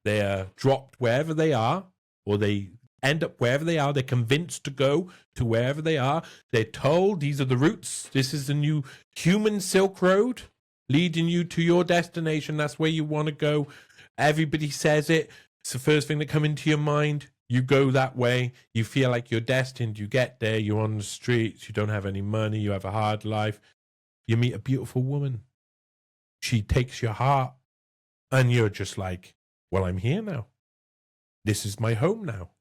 they're dropped wherever they are, or they end up wherever they are. They're convinced to go to wherever they are. They're told these are the routes. This is the new human Silk Road leading you to your destination. That's where you want to go. Everybody says it. It's the first thing that comes into your mind. You go that way. You feel like you're destined. You get there. You're on the streets. You don't have any money. You have a hard life. You meet a beautiful woman. She takes your heart. And you're just like, well, I'm here now. This is my home now.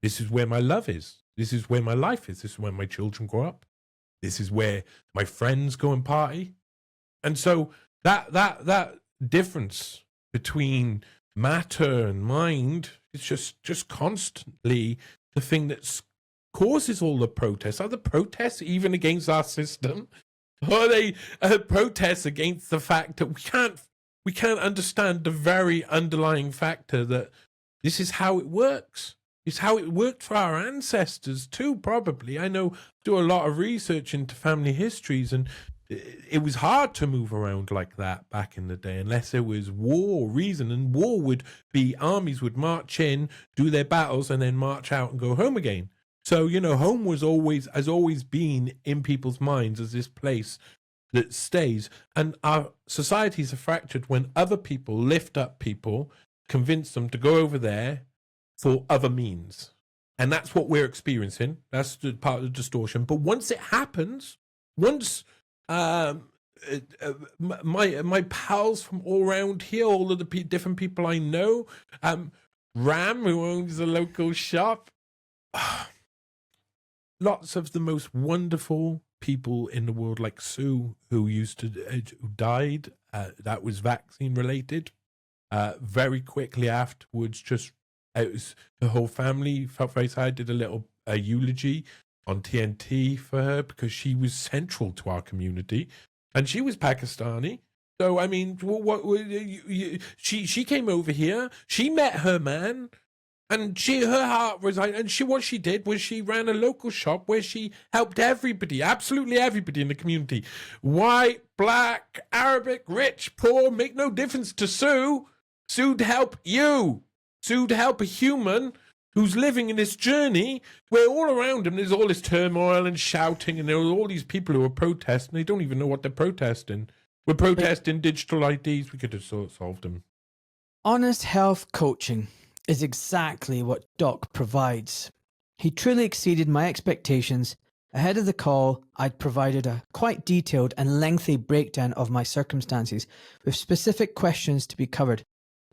This is where my love is. This is where my life is. This is where my children grow up. This is where my friends go and party. And so that difference between matter and mind is just constantly the thing that causes all the protests. Are the protests even against our system? Or are they protests against the fact that we can't understand the very underlying factor that this is how it works? It's how it worked for our ancestors too, probably. I know, do a lot of research into family histories, and it was hard to move around like that back in the day unless there was war or reason. And war would be armies would march in, do their battles, and then march out and go home again. So, home has always been in people's minds as this place that stays. And our societies are fractured when other people lift up people, convince them to go over there for other means. And that's what we're experiencing. That's the part of the distortion. But once it happens, once my pals from all around here, all of the different people I know, Ram, who owns a local shop, lots of the most wonderful people in the world like Sue who who died. That was vaccine related. Very quickly afterwards, it was the whole family felt very sad. Did a little eulogy on TNT for her because she was central to our community, and she was Pakistani. So I mean, she came over here. She met her man, and her heart was like. And what she did was she ran a local shop where she helped everybody, absolutely everybody in the community, white, black, Arabic, rich, poor, make no difference to Sue. Sue'd help you. Sue'd help a human who's living in this journey where all around him there's all this turmoil and shouting, and there are all these people who are protesting. They don't even know what they're protesting. We're protesting digital IDs. We could have solved them. Honest health coaching is exactly what Doc provides. He truly exceeded my expectations. Ahead of the call, I'd provided a quite detailed and lengthy breakdown of my circumstances with specific questions to be covered.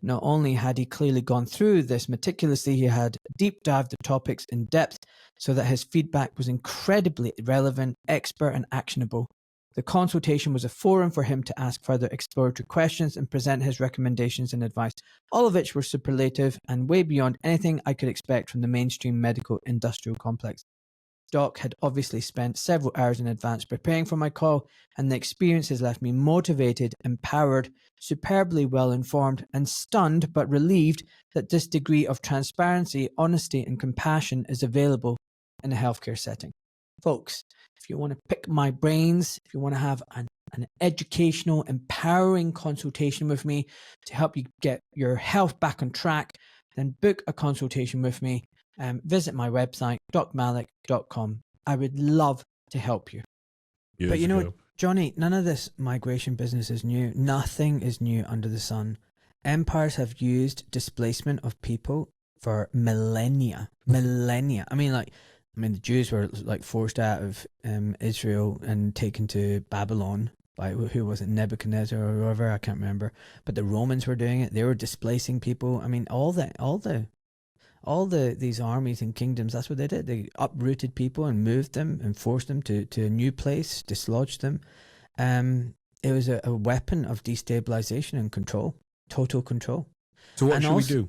Not only had he clearly gone through this meticulously, he had deep dived the topics in depth so that his feedback was incredibly relevant, expert, and actionable. The consultation was a forum for him to ask further exploratory questions and present his recommendations and advice, all of which were superlative and way beyond anything I could expect from the mainstream medical industrial complex. Doc had obviously spent several hours in advance preparing for my call, and the experience has left me motivated, empowered, superbly well informed, and stunned but relieved that this degree of transparency, honesty, and compassion is available in a healthcare setting. Folks, if you want to pick my brains, if you want to have an educational, empowering consultation with me to help you get your health back on track, then book a consultation with me. Visit my website, docmalik.com. I would love to help you. But you know, Johnny, none of this migration business is new. Nothing is new under the sun. Empires have used displacement of people for millennia. I mean, the Jews were like forced out of Israel and taken to Babylon by, who was it, Nebuchadnezzar or whoever, I can't remember. But the Romans were doing it. They were displacing people. I mean, these armies and kingdoms, that's what they did. They uprooted people and moved them and forced them to a new place, dislodged them. It was a weapon of destabilization and control, total control. So what should we do?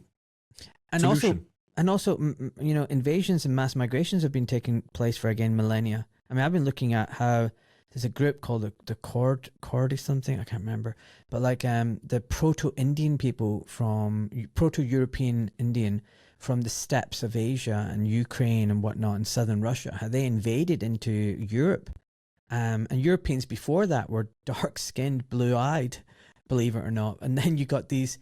And also, you know, invasions and mass migrations have been taking place for, again, millennia. I mean, I've been looking at how there's a group called the Cord or something, I can't remember. But like the Proto-Indian people from, Proto-European Indian from the steppes of Asia and Ukraine and whatnot in southern Russia, how they invaded into Europe. And Europeans before that were dark-skinned, blue-eyed, believe it or not. And then you got these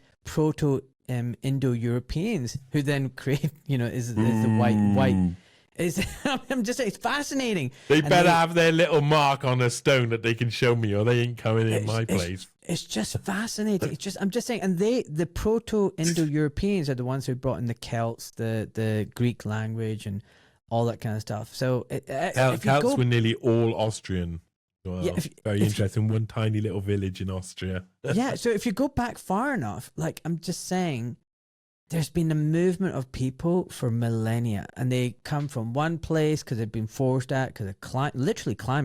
Indo-Europeans who then create, you know, is the white. I'm just saying, it's fascinating. They better have their little mark on a stone that they can show me, or they ain't coming in my place. It's just fascinating. I'm just saying, and the Proto-Indo-Europeans are the ones who brought in the Celts, the Greek language, and all that kind of stuff. So Celts were nearly all Austrian. Wow. Yeah, very interesting. One tiny little village in Austria. Yeah, so if you go back far enough, like I'm just saying, there's been a movement of people for millennia, and they come from one place because they've been forced out because of climate.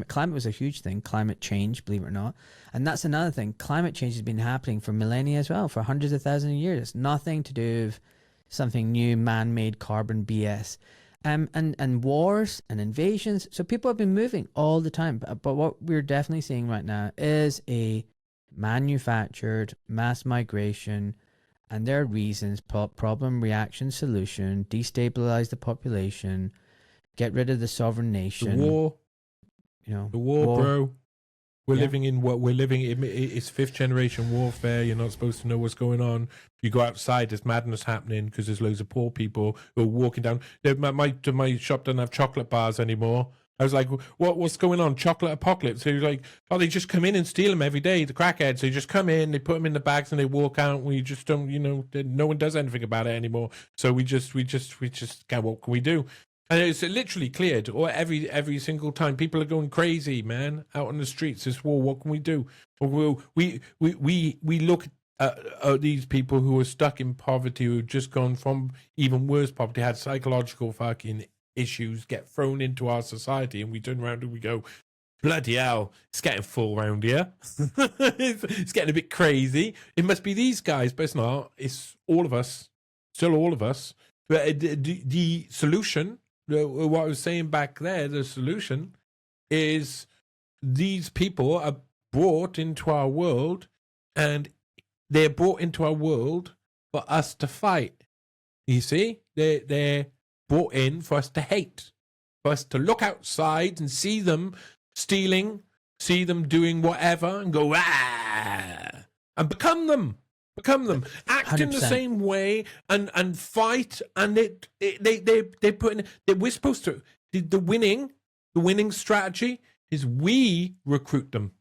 Climate was a huge thing. Climate change, believe it or not, and that's another thing. Climate change has been happening for millennia as well, for hundreds of thousands of years. It's nothing to do with something new, man-made carbon BS. And wars and invasions. So people have been moving all the time. But what we're definitely seeing right now is a manufactured mass migration, and there are reasons: problem, reaction, solution, destabilize the population, get rid of the sovereign nation. The war, bro. We're living in it's fifth generation warfare. You're not supposed to know what's going on. You go outside, there's madness happening because there's loads of poor people who are walking down. My shop doesn't have chocolate bars anymore. I was like, what's going on? Chocolate apocalypse. So he was like, oh, they just come in and steal them every day, the crackheads. They just come in, they put them in the bags and they walk out. We just don't, no one does anything about it anymore. So we just what can we do? And it's literally cleared, or every single time. People are going crazy, man, out on the streets. This war, what can we do? We look at these people who are stuck in poverty, who have just gone from even worse poverty, had psychological fucking issues, get thrown into our society, and we turn around and we go, bloody hell, it's getting full round here. It's getting a bit crazy. It must be these guys, but it's not. It's all of us, still all of us. But the solution, what I was saying back there, the solution is these people are brought into our world, and they're brought into our world for us to fight. You see, they're brought in for us to hate, for us to look outside and see them stealing, see them doing whatever, and go and become them, act in the 100%. same way, and fight. And they put in. We're supposed to. The winning strategy is we recruit them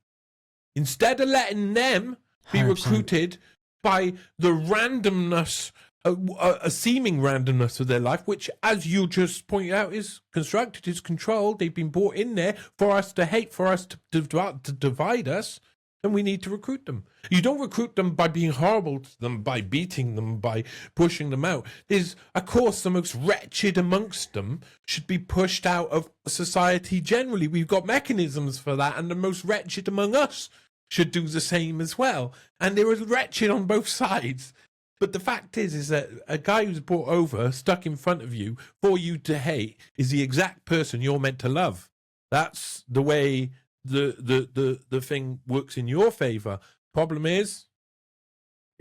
instead of letting them be 100%. recruited by the randomness, a seeming randomness of their life, which, as you just pointed out, is constructed, is controlled. They've been brought in there for us to hate, for us to divide us, and we need to recruit them. You don't recruit them by being horrible to them, by beating them, by pushing them out. There's, of course, the most wretched amongst them should be pushed out of society generally. We've got mechanisms for that, and the most wretched among us should do the same as well. And they're wretched on both sides. But the fact is that a guy who's brought over, stuck in front of you, for you to hate, is the exact person you're meant to love. That's the way the thing works in your favor. Problem is,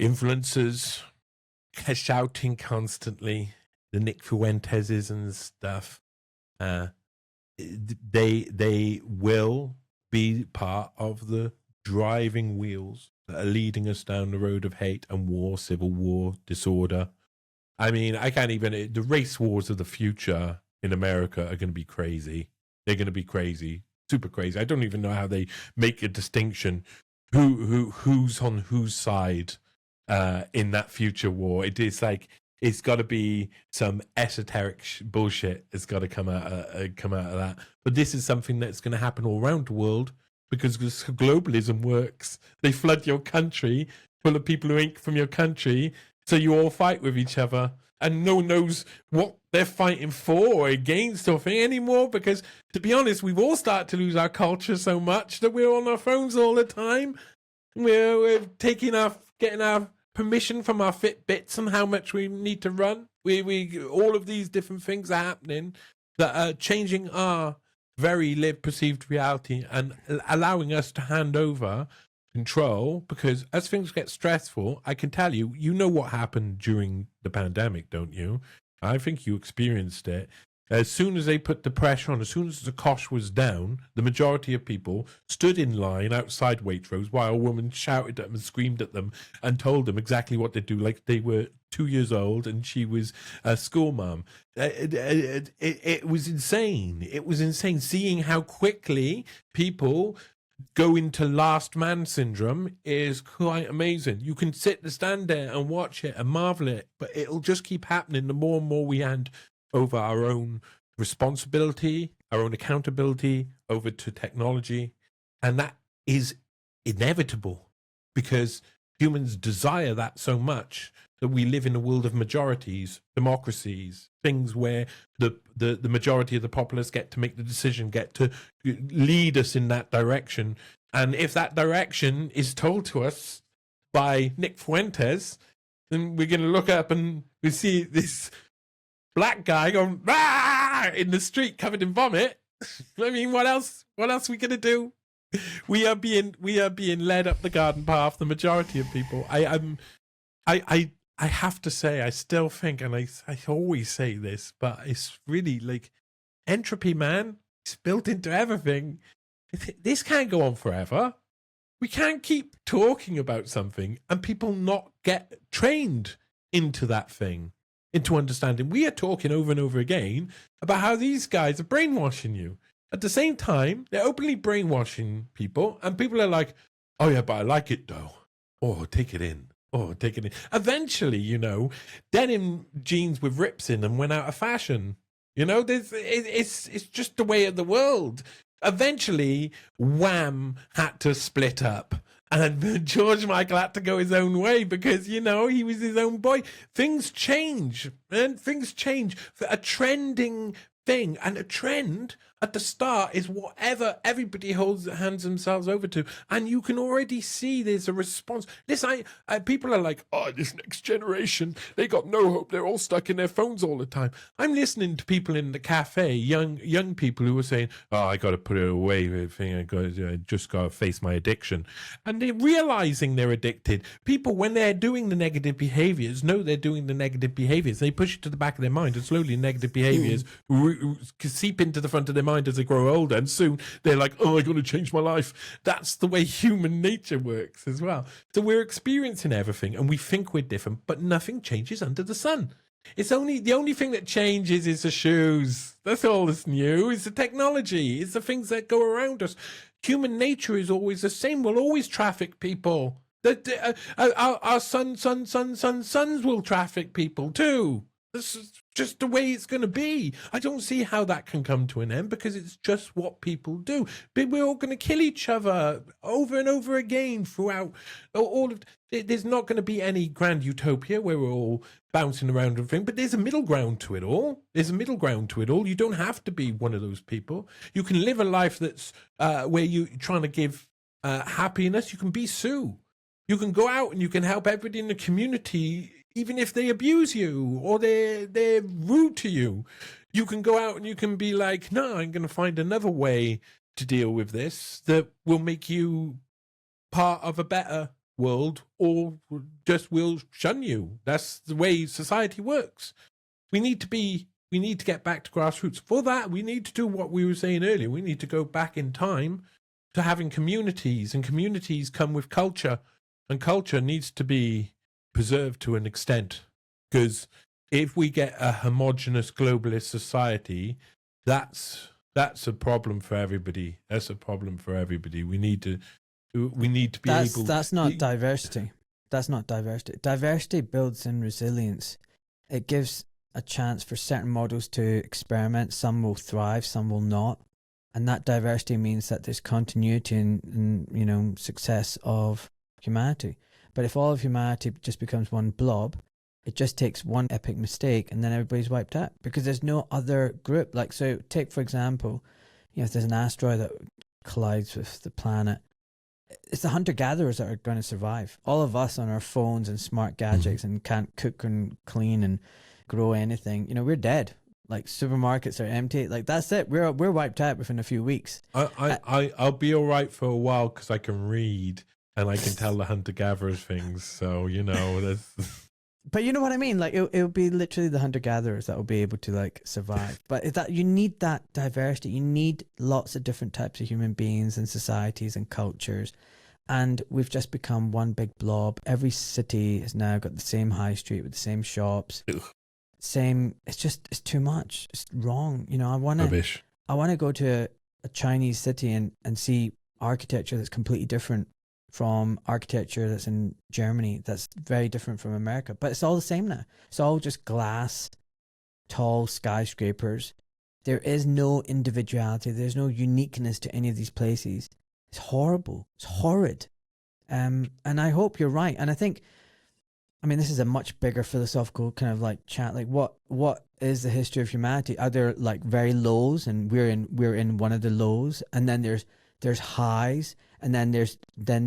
influencers shouting constantly, the Nick Fuenteses and stuff, they will be part of the driving wheels that are leading us down the road of hate and war, civil war, disorder. I mean, I can't even. The race wars of the future in America are going to be crazy. They're going to be crazy, super crazy. I don't even know how they make a distinction who's on whose side in that future war. It is like it's got to be some esoteric bullshit. It's got to come out of that. But this is something that's going to happen all around the world. Because globalism works. They flood your country full of people who ain't from your country, so you all fight with each other, and no one knows what they're fighting for or against or thing anymore. Because, to be honest, we've all started to lose our culture so much that we're on our phones all the time. We're getting our permission from our Fitbits and how much we need to run. We all of these different things are happening that are changing our very lived perceived reality and allowing us to hand over control. Because as things get stressful, I can tell you, you know what happened during the pandemic, don't you? I think you experienced it. As soon as they put the pressure on, as soon as the cost was down, the majority of people stood in line outside Waitrose while a woman shouted at them and screamed at them and told them exactly what to do, like they were 2 years old and she was a school mom. It was insane. It was insane seeing how quickly people go into last man syndrome. Is quite amazing. You can stand there and watch it and marvel at it, but it'll just keep happening the more and more we hand over our own responsibility, our own accountability over to technology. And that is inevitable because humans desire that so much that we live in a world of majorities, democracies, things where the majority of the populace get to make the decision, get to lead us in that direction. And if that direction is told to us by Nick Fuentes, then we're going to look up and we see this black guy going in the street covered in vomit. I mean, what else are we gonna do? We are being led up the garden path. The majority of people. I have to say, I still think, and I always say this, but it's really like entropy, man. It's built into everything. This can't go on forever. We can't keep talking about something and people not get trained into that thing, into understanding. We are talking over and over again about how these guys are brainwashing you. At the same time, they're openly brainwashing people, and people are like, oh yeah, but I like it though. Oh, take it in. Oh, take it in. Eventually, denim jeans with rips in them went out of fashion. It's just the way of the world. Eventually, Wham had to split up. And George Michael had to go his own way because, he was his own boy. Things change, man. Things change. A trending thing. And a trend at the start is whatever everybody hands themselves over to. And you can already see there's a response. Listen, people are like, oh, this next generation, they got no hope. They're all stuck in their phones all the time. I'm listening to people in the cafe, young people who are saying, oh, I got to put it away. I just got to face my addiction. And they're realizing they're addicted. People, when they're doing the negative behaviors, know they're doing the negative behaviors. They push it to the back of their mind, and slowly negative behaviors seep into the front of their mind as they grow older, and soon they're like, oh, I got to change my life. That's the way human nature works as well. So we're experiencing everything, and we think we're different, but nothing changes under the sun. It's the only thing that changes is the shoes. That's all that's new. It's the technology. It's the things that go around us. Human nature is always the same. We'll always traffic people. Our sons will traffic people too. This is just the way it's going to be. I don't see how that can come to an end, because it's just what people do. But we're all going to kill each other over and over again throughout all of. There's not going to be any grand utopia where we're all bouncing around and thing, but there's a middle ground to it all. You don't have to be one of those people. You can live a life that's where you're trying to give happiness. You can be Sue. You can go out and you can help everybody in the community, even if they abuse you or they're rude to you. You can go out and you can be like, no, I'm going to find another way to deal with this that will make you part of a better world, or just will shun you. That's the way society works. We need to get back to grassroots. For that, we need to do what we were saying earlier. We need to go back in time to having communities, and communities come with culture, and culture needs to be preserved to an extent. Because if we get a homogenous globalist society, that's a problem for everybody. That's a problem for everybody. We need to be able. That's not diversity. That's not diversity. Diversity builds in resilience. It gives a chance for certain models to experiment. Some will thrive, some will not. And that diversity means that there's continuity and success of humanity. But if all of humanity just becomes one blob, it just takes one epic mistake and then everybody's wiped out, because there's no other group. Like, so take, for example, if there's an asteroid that collides with the planet, it's the hunter-gatherers that are going to survive. All of us on our phones and smart gadgets and can't cook and clean and grow anything, we're dead. Like, supermarkets are empty. Like, that's it. We're wiped out within a few weeks. I'll be all right for a while because I can read and I can tell the hunter-gatherers things. So, that's... But you know what I mean? Like, it'll be literally the hunter-gatherers that will be able to, like, survive. But that you need that diversity. You need lots of different types of human beings and societies and cultures. And we've just become one big blob. Every city has now got the same high street with the same shops. It's too much. It's wrong. I want to go to a Chinese city and see architecture that's completely different from architecture that's in Germany, that's very different from America. But it's all the same now. It's all just glass, tall skyscrapers. There is no individuality. There's no uniqueness to any of these places. It's horrible. It's horrid. And I hope you're right. And I think, this is a much bigger philosophical kind of like chat. Like, what is the history of humanity? Are there like very lows, and we're in one of the lows, and then there's highs, and then there's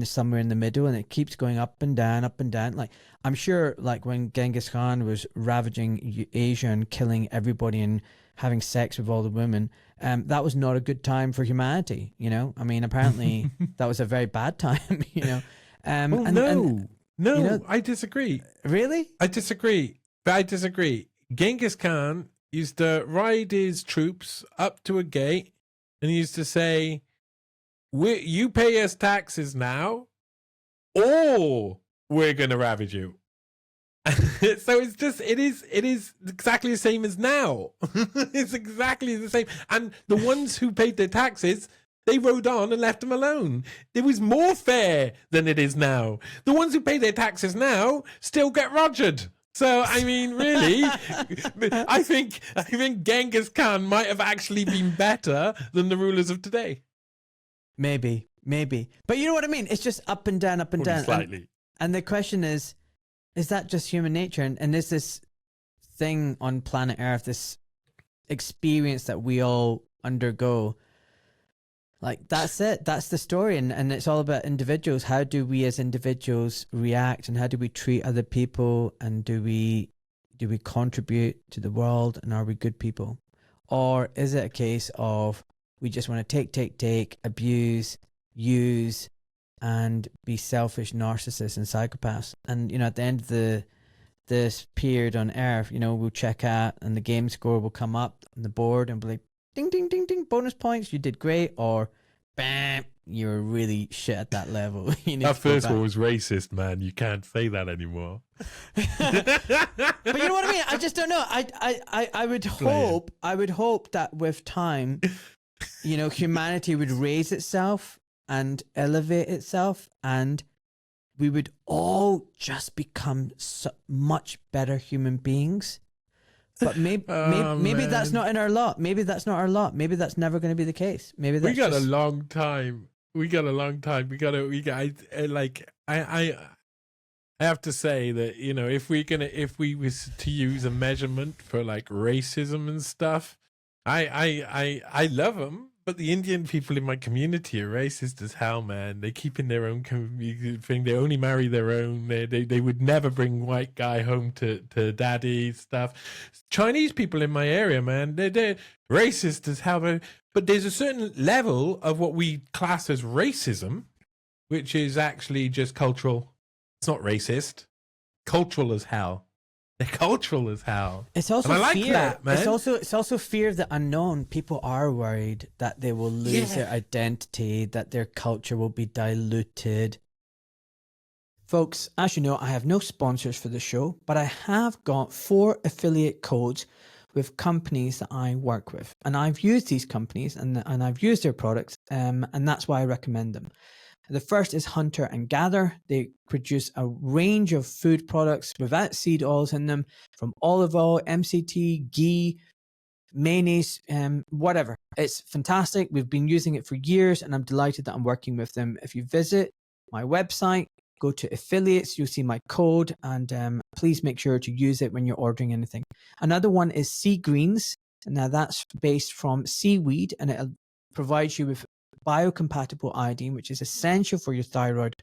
somewhere in the middle, and it keeps going up and down, up and down. Like, I'm sure, like, when Genghis Khan was ravaging Asia and killing everybody and having sex with all the women, that was not a good time for humanity. Apparently that was a very bad time. No, I disagree. Really? I disagree. Genghis Khan used to ride his troops up to a gate, and he used to say, you pay us taxes now, or we're going to ravage you. So it is exactly the same as now. It's exactly the same. And the ones who paid their taxes, they rode on and left them alone. It was more fair than it is now. The ones who pay their taxes now still get rogered. So, really, I think Genghis Khan might have actually been better than the rulers of today. Maybe. But you know what I mean? It's just up and down, up and down. Slightly. And the question is that just human nature? And is this thing on planet Earth, this experience that we all undergo. Like, that's it. That's the story. And it's all about individuals. How do we as individuals react, and how do we treat other people? And do we contribute to the world, and are we good people? Or is it a case of we just want to take, abuse, use, and be selfish narcissists and psychopaths? And, you know, at the end of this period on Earth, you know, we'll check out and the game score will come up on the board and be like, ding, ding, ding, ding, bonus points, you did great, or bam, you're really shit at that level. You need that to go first back. one was racist, man. You can't say that anymore. But you know what I mean? I just don't know. I would hope that with time, you know, humanity would raise itself and elevate itself, and we would all just become much better human beings. But maybe that's not in our lot. Maybe that's not our lot. Maybe that's never going to be the case. Maybe that's we got a long time. I have to say that, you know, if we was to use a measurement for like racism and stuff, I love them. But the Indian people in my community are racist as hell, man. They keep in their own thing. They only marry their own. They would never bring white guy home to daddy stuff. Chinese people in my area, man, they're racist as hell. But there's a certain level of what we class as racism, which is actually just cultural. It's not racist. Cultural as hell. They're cultural as hell. It's also and I fear. like that, man. It's also fear of the unknown. People are worried that they will lose their identity, that their culture will be diluted. Folks, as you know, I have no sponsors for the show, but I have got 4 affiliate codes with companies that I work with, and I've used these companies and I've used their products, and that's why I recommend them. The first is Hunter and Gather. They produce a range of food products without seed oils in them, from olive oil, MCT, ghee, mayonnaise, whatever. It's fantastic. We've been using it for years, and I'm delighted that I'm working with them. If you visit my website, go to affiliates, you'll see my code, and please make sure to use it when you're ordering anything. Another one is Sea Greens. Now that's based from seaweed, and it provides you with biocompatible iodine, which is essential for your thyroid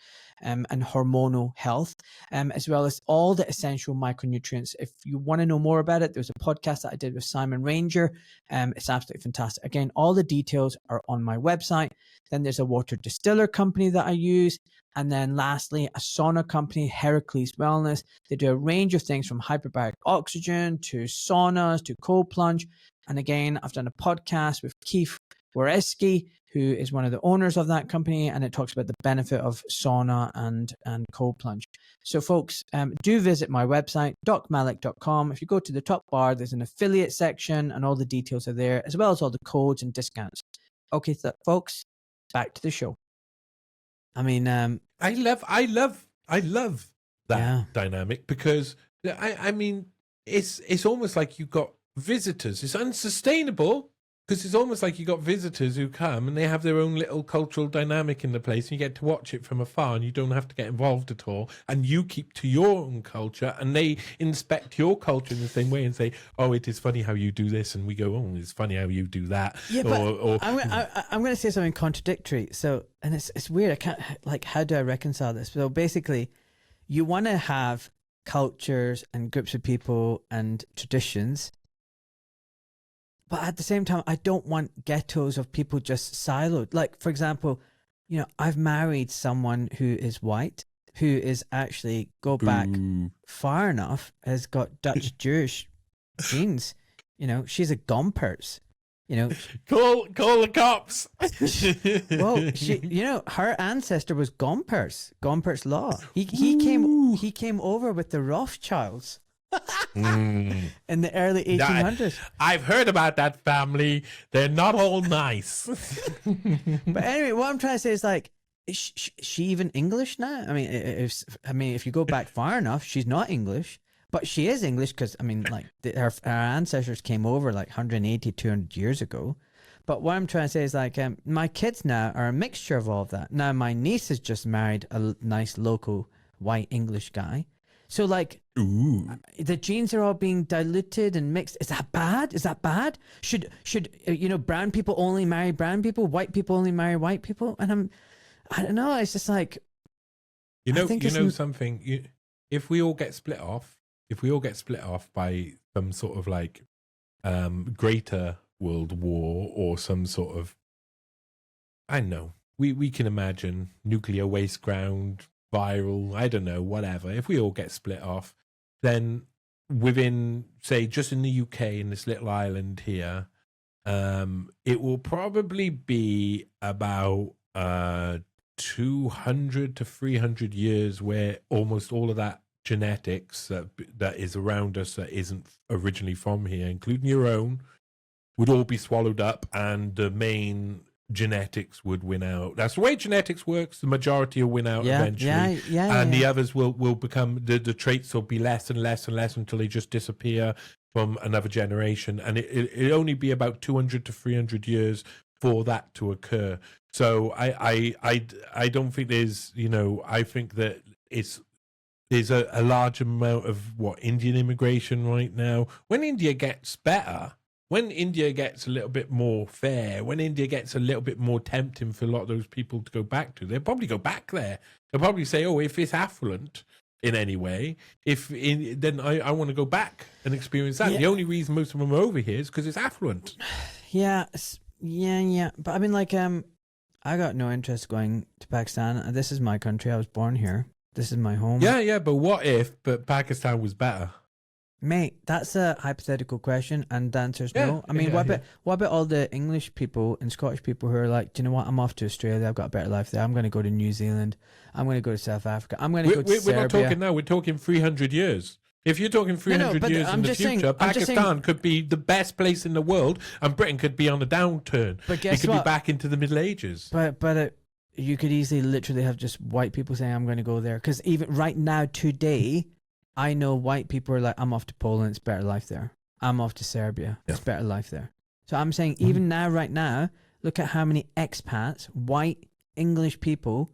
and hormonal health, as well as all the essential micronutrients. If you want to know more about it, there's a podcast that I did with Simon Ranger. It's absolutely fantastic. Again, all the details are on my website. Then there's a water distiller company that I use. And then lastly, a sauna company, Heracles Wellness. They do a range of things from hyperbaric oxygen to saunas to cold plunge. And again, I've done a podcast with Keith Wareski, who is one of the owners of that company, and it talks about the benefit of sauna and cold plunge. So folks, do visit my website, docmalik.com. If you go to the top bar, there's an affiliate section, and all the details are there, as well as all the codes and discounts. Okay, folks, back to the show. I mean, I love that dynamic, because I mean, it's almost like you've got visitors. It's unsustainable, because it's almost like you got visitors who come and they have their own little cultural dynamic in the place, and you get to watch it from afar, and you don't have to get involved at all, and you keep to your own culture, and they inspect your culture in the same way and say, oh, it is funny how you do this, and we go, oh, it's funny how you do that. Yeah, but I'm going to say something contradictory. So, and it's weird. I can't, like, how do I reconcile this? So basically, you want to have cultures and groups of people and traditions, but at the same time, I don't want ghettos of people just siloed. Like, for example, you know, I've married someone who is white, who is actually, go back far enough, has got Dutch Jewish genes. You know, she's a Gompers. You know, call the cops. Well, you know, her ancestor was Gompers law. He came over with the Rothschilds. In the early 1800s. I've heard about that family. They're not all nice. But anyway, what I'm trying to say is, like, is she even English now? I mean, if you go back far enough, she's not English, but she is English, because, I mean, like, her ancestors came over like 180, 200 years ago. But what I'm trying to say is, like, my kids now are a mixture of all of that. Now, my niece has just married a nice local white English guy. So like, the genes are all being diluted and mixed. Is that bad? Is that bad? Should brown people only marry brown people? White people only marry white people? And I don't know. It's just like, something. If we all get split off by some sort of like greater world war or some sort of, I don't know, we can imagine nuclear waste ground, viral, I don't know, whatever. If we all get split off, then within, say, just in the UK, in this little island here, it will probably be about 200 to 300 years where almost all of that genetics that is around us that isn't originally from here, including your own, would all be swallowed up, and the main genetics would win out. That's the way genetics works. The majority will win out eventually, the others will become, the traits will be less and less and less until they just disappear from another generation, and it'll only be about 200 to 300 years for that to occur. So I don't think there's, I think that there's a large amount of Indian immigration right now. When India gets better, when India gets a little bit more fair, when India gets a little bit more tempting for a lot of those people to go back to, they'll probably go back there. They'll probably say, oh, if it's affluent in any way, then I want to go back and experience that. Yeah. The only reason most of them are over here is because it's affluent. Yeah. But I mean, like, I got no interest going to Pakistan. This is my country. I was born here. This is my home. Yeah, but what if Pakistan was better? Mate, that's a hypothetical question, and the answer is no. I mean, what about all the English people and Scottish people who are like, do you know what? I'm off to Australia. I've got a better life there. I'm going to go to New Zealand. I'm going to go to South Africa. I'm going to go to Serbia. We're not talking now. We're talking 300 years. If you're talking 300 years in the future, Pakistan could be the best place in the world, and Britain could be on a downturn. But guess it could be back into the Middle Ages. But you could easily literally have just white people saying, I'm going to go there. Because even right now, today, I know white people are like, I'm off to Poland, it's better life there. I'm off to Serbia, it's better life there. So I'm saying, even now, right now, look at how many expats, white English people,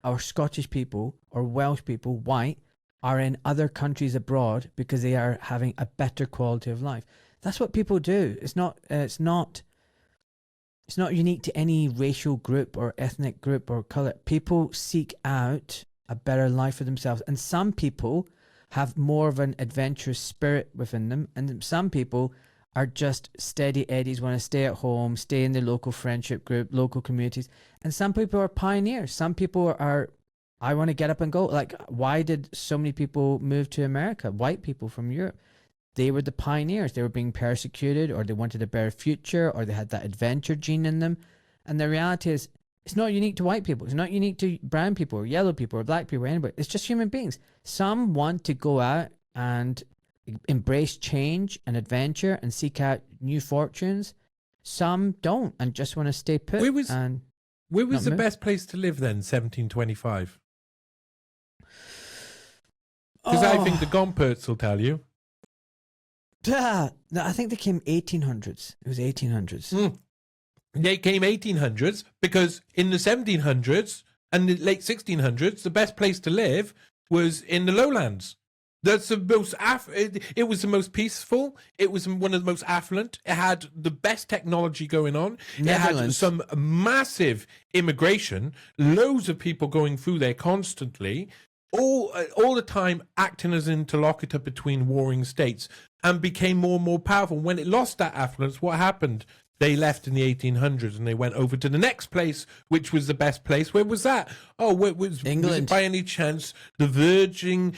or Scottish people, or Welsh people, white, are in other countries abroad because they are having a better quality of life. That's what people do. It's not unique to any racial group or ethnic group or color. People seek out a better life for themselves. And some people have more of an adventurous spirit within them. And some people are just steady eddies, want to stay at home, stay in the local friendship group, local communities. And some people are pioneers. Some people are, I want to get up and go. Like, why did so many people move to America? White people from Europe. They were the pioneers. They were being persecuted, or they wanted a better future, or they had that adventure gene in them. And the reality is, it's not unique to white people. It's not unique to brown people or yellow people or black people or anybody. It's just human beings. Some want to go out and embrace change and adventure and seek out new fortunes. Some don't and just want to stay put. Where was the best place to live then, 1725? Because I think the Gompertz will tell you. No, I think they came 1800s. It was 1800s. They came 1800s because in the 1700s and the late 1600s, the best place to live was in the lowlands. That's the most it was the most peaceful. It was one of the most affluent. It had the best technology going on. It had some massive immigration, loads of people going through there constantly, all the time acting as an interlocutor between warring states, and became more and more powerful. When it lost that affluence, what happened? They left in the 1800s and they went over to the next place, which was the best place. Where was that? Oh, was England. Was it by any chance the burgeoning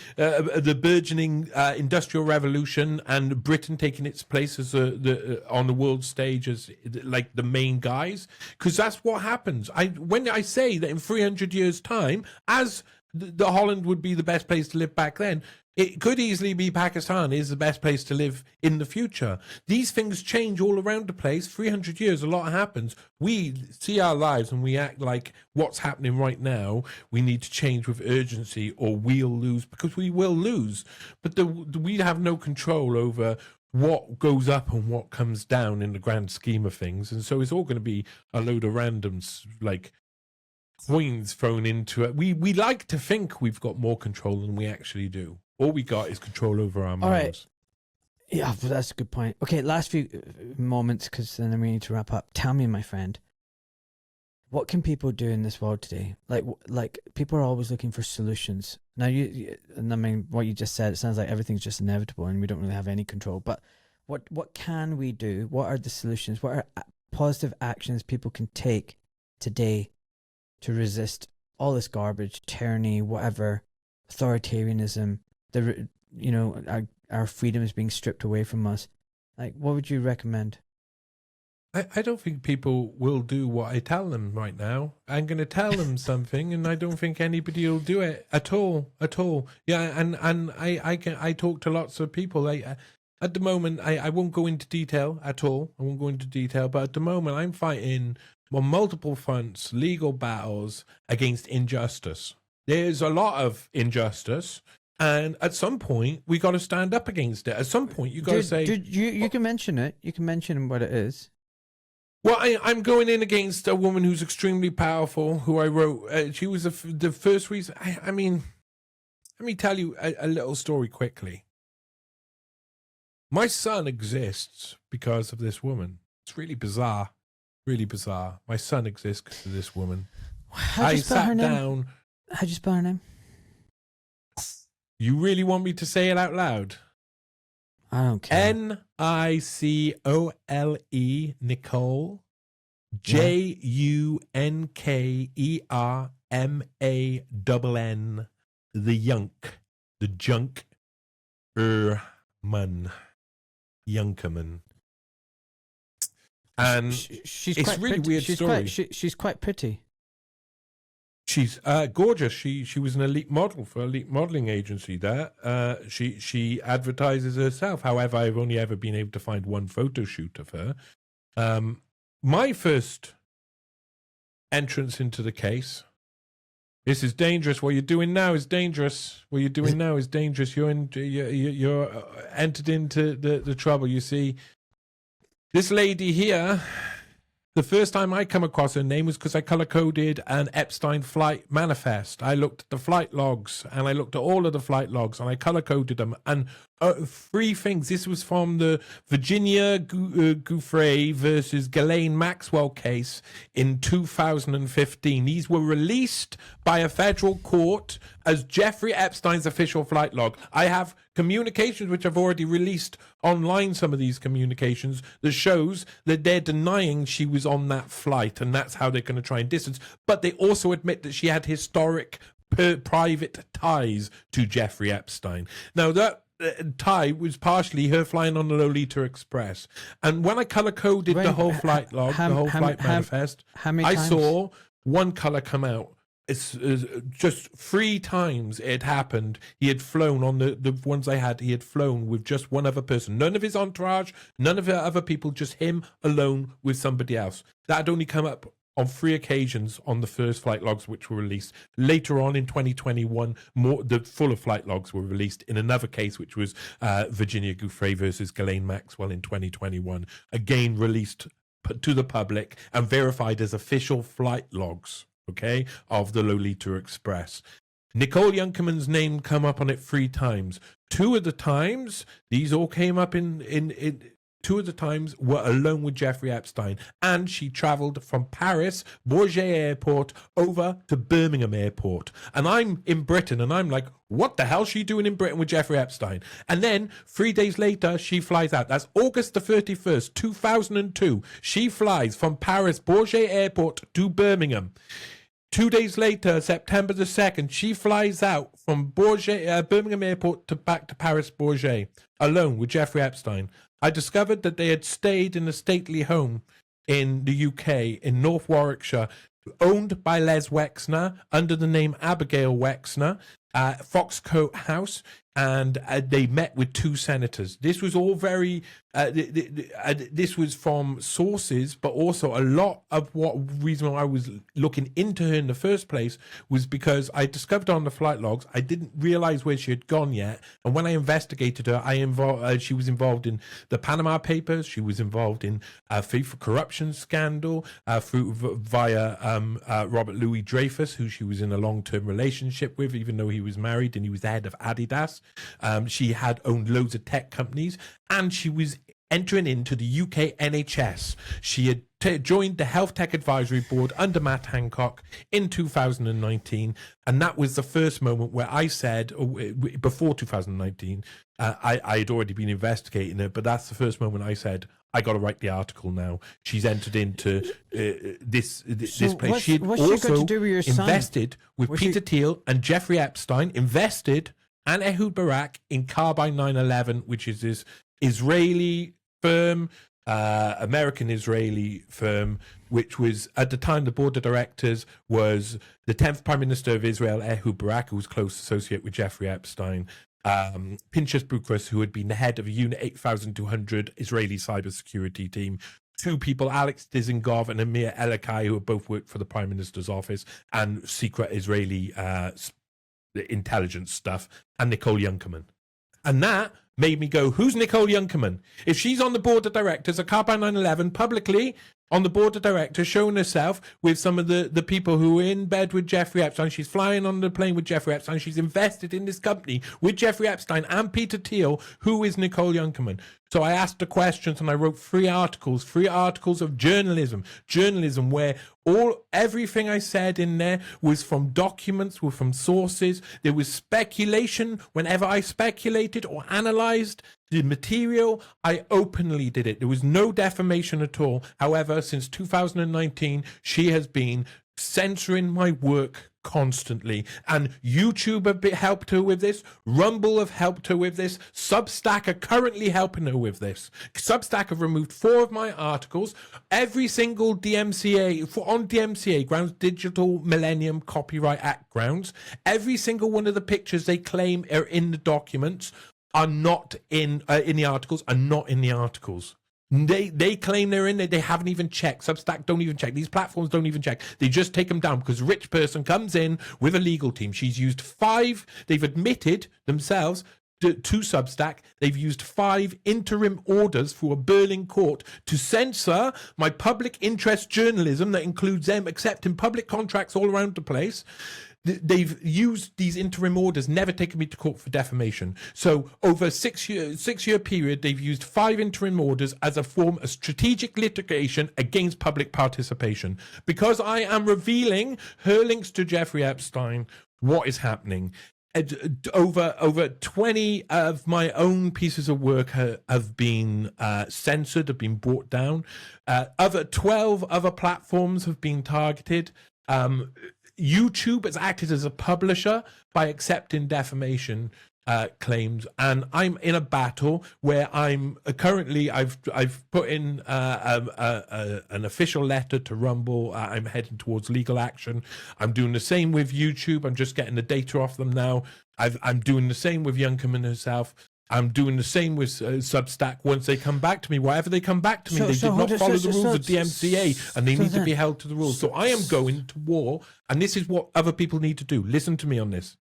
Industrial Revolution and Britain taking its place as on the world stage as like the main guys? Because that's what happens. When I say that in 300 years' time, as the Holland would be the best place to live back then, it could easily be Pakistan is the best place to live in the future. These things change all around the place. 300 years, a lot happens. We see our lives and we act like what's happening right now, we need to change with urgency or we'll lose, because we will lose. But we have no control over what goes up and what comes down in the grand scheme of things. And so it's all going to be a load of randoms, like coins thrown into it. We like to think we've got more control than we actually do. All we got is control over our All minds. right. Yeah, but that's a good point. Okay, last few moments, because then we need to wrap up. Tell me, my friend, what can people do in this world today? Like people are always looking for solutions. Now, and I mean, what you just said, it sounds like everything's just inevitable and we don't really have any control. But what can we do? What are the solutions? What are positive actions people can take today to resist all this garbage, tyranny, whatever, authoritarianism, our freedom is being stripped away from us? Like, what would you recommend? I don't think people will do what I tell them right now. I'm going to tell them something, and I don't think anybody will do it at all. Yeah, and I talk to lots of people. At the moment, I won't go into detail at all. I won't go into detail, but at the moment, I'm fighting on multiple fronts, legal battles against injustice. There's a lot of injustice. And at some point, we got to stand up against it. At some point, you got to say... You can mention it. You can mention what it is. Well, I'm going in against a woman who's extremely powerful, who I wrote. She was the first reason. I mean, let me tell you a little story quickly. My son exists because of this woman. It's really bizarre. Really bizarre. My son exists because of this woman. How'd you spell her name? Down. How'd you spell her name? You really want me to say it out loud? I don't care. Nicole, Nicole, Junkerman, the Junkerman. And she's it's quite really pretty. weird story. She's quite pretty. She's gorgeous. She was an elite model for elite modeling agency there. She advertises herself. However, I've only ever been able to find one photo shoot of her. My first entrance into the case. This is dangerous. What you're doing now is dangerous. What you're doing now is dangerous. You're entered into the trouble. You see, this lady here. The first time I come across her name was because I color-coded an Epstein flight manifest. I looked at the flight logs, and I looked at all of the flight logs, and I color-coded them. And three things. This was from the Virginia Giuffre versus Ghislaine Maxwell case in 2015. These were released by a federal court as Jeffrey Epstein's official flight log. I have communications which I've already released online, some of these communications, that shows that they're denying she was on that flight, and that's how they're going to try and distance. But they also admit that she had historic private ties to Jeffrey Epstein. Now, that tie was partially her flying on the Lolita Express. And when I color-coded the whole flight log, the whole flight manifest, I saw one color come out. It's just 3 times it happened. He had flown on the ones I had. He had flown with just one other person. None of his entourage, none of the other people, just him alone with somebody else. That had only come up on 3 occasions on the first flight logs which were released. Later on in 2021, the fuller flight logs were released in another case, which was Virginia Giuffre versus Ghislaine Maxwell in 2021. Again, released to the public and verified as official flight logs. Okay, of the Lolita Express. Nicole Junkerman's name come up on it 3 times. 2 of the times, these all came up in 2 of the times were alone with Jeffrey Epstein. And she traveled from Paris, Bourget Airport, over to Birmingham Airport. And I'm in Britain, and I'm like, what the hell is she doing in Britain with Jeffrey Epstein? And then 3 days later, she flies out. That's August the 31st, 2002. She flies from Paris, Bourget Airport to Birmingham. 2 days later, September the 2nd, she flies out from Birmingham Airport back to Paris, Bourget, alone with Jeffrey Epstein. I discovered that they had stayed in a stately home in the UK, in North Warwickshire, owned by Les Wexner, under the name Abigail Wexner, Foxcote House, and they met with 2 senators. This was all very, this was from sources, but also a lot of reason why I was looking into her in the first place was because I discovered on the flight logs, I didn't realize where she had gone yet. And when I investigated her, she was involved in the Panama Papers. She was involved in FIFA corruption scandal via Robert Louis Dreyfus, who she was in a long-term relationship with, even though he was married and he was the head of Adidas. She had owned loads of tech companies, and she was entering into the UK NHS. She had joined the Health Tech Advisory Board under Matt Hancock in 2019, and that was the first moment where I said, before 2019, I had already been investigating it, but that's the first moment I said, I got to write the article now. She's entered into this place. She had also invested with Peter Thiel and Jeffrey Epstein, and Ehud Barak in Carbine 911, which is this Israeli firm, American-Israeli firm, which was, at the time, the board of directors was the 10th Prime Minister of Israel, Ehud Barak, who was close associate with Jeffrey Epstein, Pinchas Bukras, who had been the head of a Unit 8200 Israeli cybersecurity team, two people, Alex Dizengov and Amir Elikai, who had both worked for the Prime Minister's office and secret Israeli intelligence stuff, and Nicole Younkerman. And that made me go, who's Nicole Younkerman? If she's on the board of directors of Carbine 911, publicly on the board of directors, showing herself with some of the people who were in bed with Jeffrey Epstein, she's flying on the plane with Jeffrey Epstein, she's invested in this company with Jeffrey Epstein and Peter Thiel, who is Nicole Younkerman? So I asked the questions and I wrote three articles of journalism where everything I said in there was from documents, were from sources. There was speculation. Whenever I speculated or analyzed the material, I openly did it. There was no defamation at all. However, since 2019, she has been censoring my work constantly, and YouTube have helped her with this. Rumble have helped her with this. Substack are currently helping her with this. Substack have removed 4 of my articles. Every single DMCA, on DMCA grounds, Digital Millennium Copyright Act grounds, every single one of the pictures they claim are in the documents are not in the articles, are not in the articles. They claim they're in there. They haven't even checked. Substack don't even check. These platforms don't even check. They just take them down because a rich person comes in with a legal team. She's used 5. They've admitted themselves to Substack. They've used 5 interim orders for a Berlin court to censor my public interest journalism that includes them accepting public contracts all around the place. They've used these interim orders, never taken me to court for defamation. So over a 6-year period, they've used 5 interim orders as a form of strategic litigation against public participation. Because I am revealing her links to Jeffrey Epstein, what is happening? Over 20 of my own pieces of work have been censored, have been brought down. 12 other platforms have been targeted. YouTube has acted as a publisher by accepting defamation claims, and I'm in a battle where I'm currently I've put in an official letter to Rumble. I'm heading towards legal action. I'm doing the same with YouTube. I'm just getting the data off them now. I'm doing the same with Younkerman herself. I'm doing the same with Substack. Once they come back to me, whatever they come back to me, they did not follow the rules of DMCA, and they need to be held to the rules. So I am going to war, and this is what other people need to do. Listen to me on this.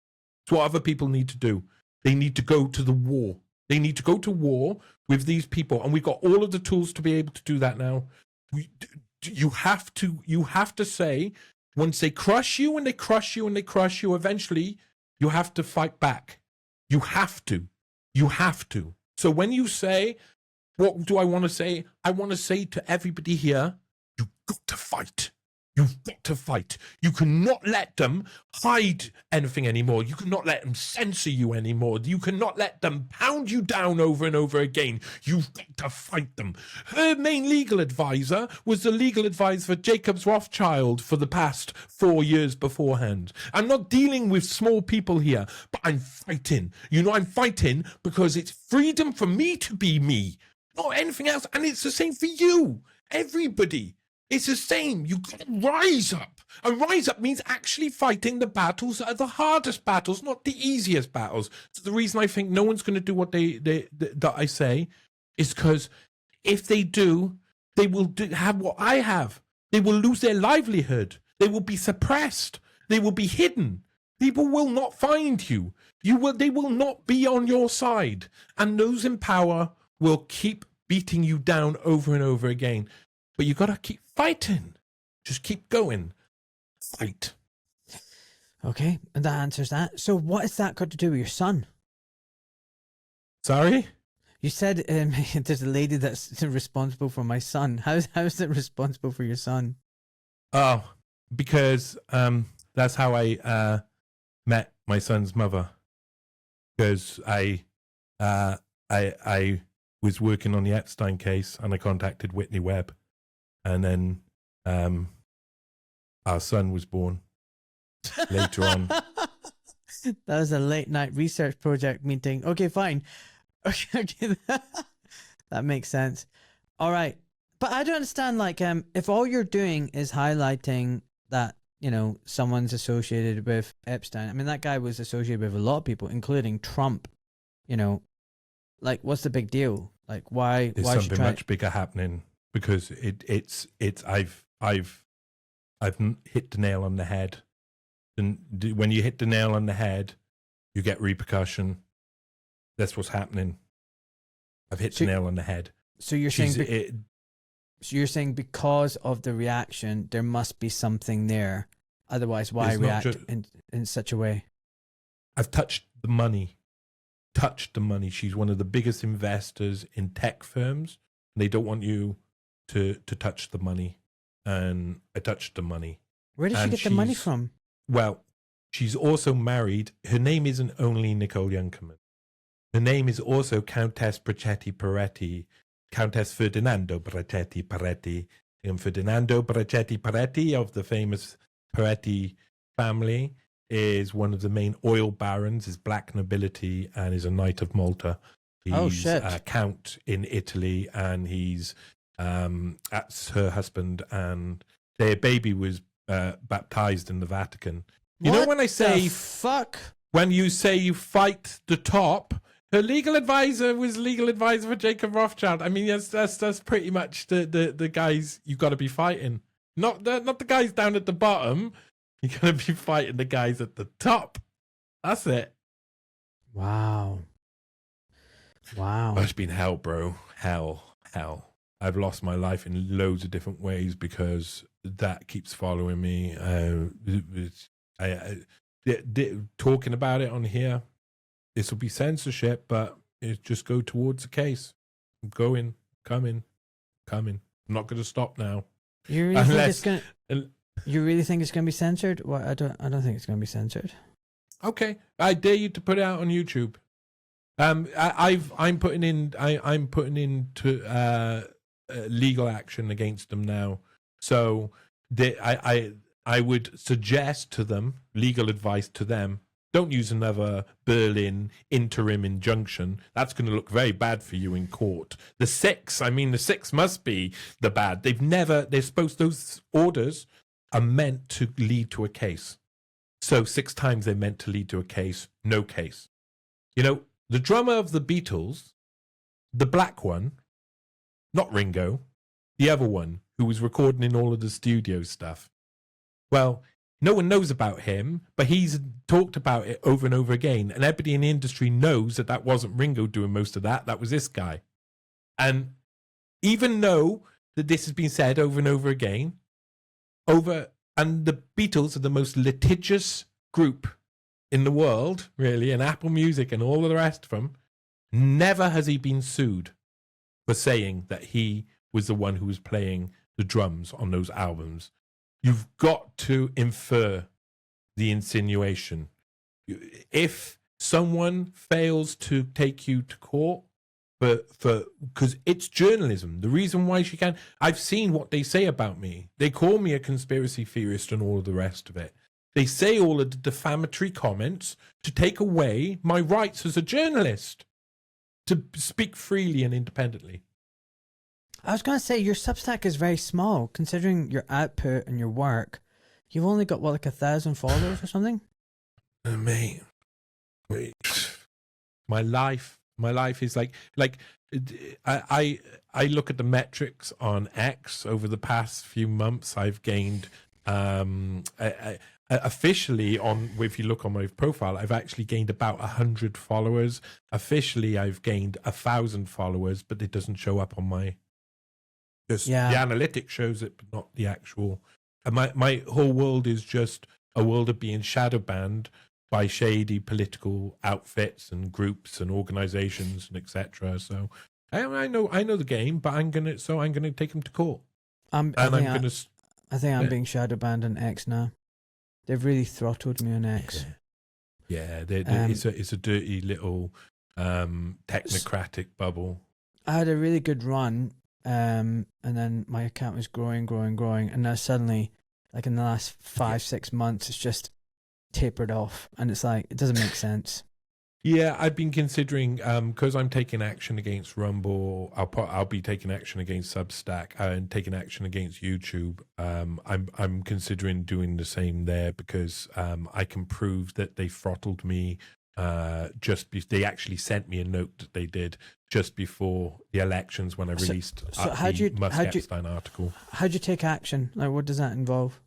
It's what other people need to do. They need to go to the war. They need to go to war with these people, and we've got all of the tools to be able to do that now. You have to say, once they crush you and they crush you and they crush you, eventually you have to fight back. You have to. You have to. So when you say, what do I want to say? I want to say to everybody here, you've got to fight. You've got to fight. You cannot let them hide anything anymore. You cannot let them censor you anymore. You cannot let them pound you down over and over again. You've got to fight them. Her main legal advisor was the legal advisor for Jacobs Rothschild for the past 4 years beforehand. I'm not dealing with small people here, but I'm fighting. You know, I'm fighting because it's freedom for me to be me, not anything else. And it's the same for you, everybody. It's the same. You've got to rise up. And rise up means actually fighting the battles that are the hardest battles, not the easiest battles. So the reason I think no one's going to do what that I say is because if they do, they will have what I have. They will lose their livelihood. They will be suppressed. They will be hidden. People will not find you. They will not be on your side. And those in power will keep beating you down over and over again. But you got to keep fighting. Just keep going. Fight. Okay, and that answers that. So what has that got to do with your son? Sorry? You said there's a lady that's responsible for my son. How's it responsible for your son? Oh, because that's how I met my son's mother. Because I was working on the Epstein case, and I contacted Whitney Webb, and then our son was born later on. That was a late night research project meeting. Okay, fine. Okay, that makes sense. All right, but I don't understand. Like, if all you're doing is highlighting that, you know, someone's associated with Epstein. I mean, that guy was associated with a lot of people, including Trump. You know, like, what's the big deal? Like, why? There's why should something much bigger happening, because it's I've hit the nail on the head. And when you hit the nail on the head, you get repercussion. That's what's happening. I've hit the nail on the head. So you're saying, so you're saying because of the reaction, there must be something there. Otherwise, why react in such a way? I've touched the money. She's one of the biggest investors in tech firms. And they don't want you to touch the money. And I touched the money. Where did she get the money from? Well, she's also married. Her name isn't only Nicole Youngkerman. Her name is also Countess Bracetti Peretti, Countess Ferdinando Bracetti Peretti, and Ferdinando Bracetti Peretti of the famous Peretti family is one of the main oil barons, is black nobility, and is a Knight of Malta. He's a count in Italy, and he's that's her husband, and their baby was baptized in the Vatican. You know when I say fuck? When you say you fight the top, her legal advisor was legal advisor for Jacob Rothschild. I mean, that's pretty much the guys you got to be fighting. Not the guys down at the bottom. You got to be fighting the guys at the top. That's it. Wow. It's been hell, bro. Hell. I've lost my life in loads of different ways because that keeps following me. Talking about it on here, this will be censorship, but it just go towards the case. I'm going, coming. I'm not going to stop now. You really think it's going? You really think it's going to be censored? Well, I don't think it's going to be censored. Okay, I dare you to put it out on YouTube. I'm putting in legal action against them now. So I would suggest to them, legal advice to them, don't use another Berlin interim injunction. That's going to look very bad for you in court. The six must be the bad. Those orders are meant to lead to a case. So 6 times they're meant to lead to a case, no case. You know, the drummer of the Beatles, the black one, not Ringo, the other one who was recording in all of the studio stuff. Well, no one knows about him, but he's talked about it over and over again. And everybody in the industry knows that wasn't Ringo doing most of that. That was this guy. And even though that this has been said over and over again, and the Beatles are the most litigious group in the world, really, and Apple Music and all of the rest of them, never has he been sued for saying that he was the one who was playing the drums on those albums. You've got to infer the insinuation. If someone fails to take you to court because it's journalism, the reason why she can, I've seen what they say about me. They call me a conspiracy theorist and all of the rest of it. They say all of the defamatory comments to take away my rights as a journalist to speak freely and independently. I was going to say, your Substack is very small, considering your output and your work. You've only got, 1,000 followers or something? Mate, my life is like I look at the metrics on X over the past few months. I've gained, officially if you look on my profile, I've actually gained about 100 followers. Officially, I've gained 1,000 followers, but it doesn't show up on my... The analytics shows it, but not the actual. And my whole world is just a world of being shadow banned by shady political outfits and groups and organizations and etc. So I know the game, but I'm gonna take him to court. I think I'm being shadow banned on X now. They've really throttled me on X. Yeah, it's a dirty little technocratic bubble. I had a really good run, and then my account was growing, and now suddenly, like in the last 5-6 months, it's just tapered off, and it's like it doesn't make sense. Yeah, I've been considering because I'm taking action against Rumble. I'll be taking action against Substack and taking action against YouTube. I'm considering doing the same there because I can prove that they throttled me. They actually sent me a note that they did just before the elections when I released the Musk Epstein article. How'd you take action? Like, what does that involve?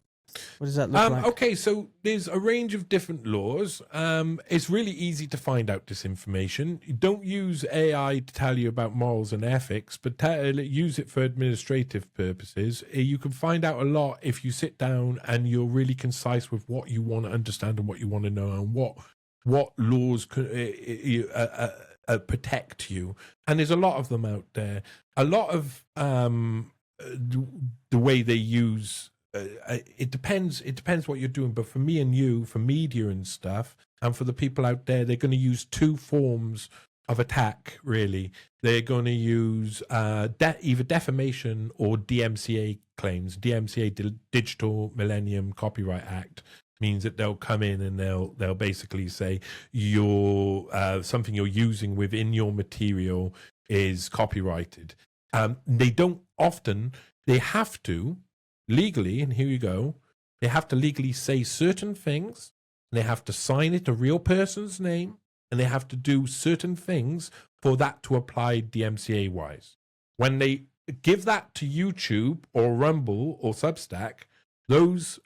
What does that look like? Okay, so there's a range of different laws. It's really easy to find out this information. You don't use AI to tell you about morals and ethics, but use it for administrative purposes. You can find out a lot if you sit down and you're really concise with what you want to understand and what you want to know and what laws protect you. And there's a lot of them out there. A lot of the way they use it depends what you're doing, but for me and you, for media and stuff, and for the people out there, they're going to use two forms of attack, really. They're going to use either defamation or DMCA claims. DMCA, Digital Millennium Copyright Act, means that they'll come in and they'll basically say something you're using within your material is copyrighted. They have to legally, and here you go, they have to legally say certain things, and they have to sign it a real person's name, and they have to do certain things for that to apply DMCA wise. When they give that to YouTube or Rumble or Substack, those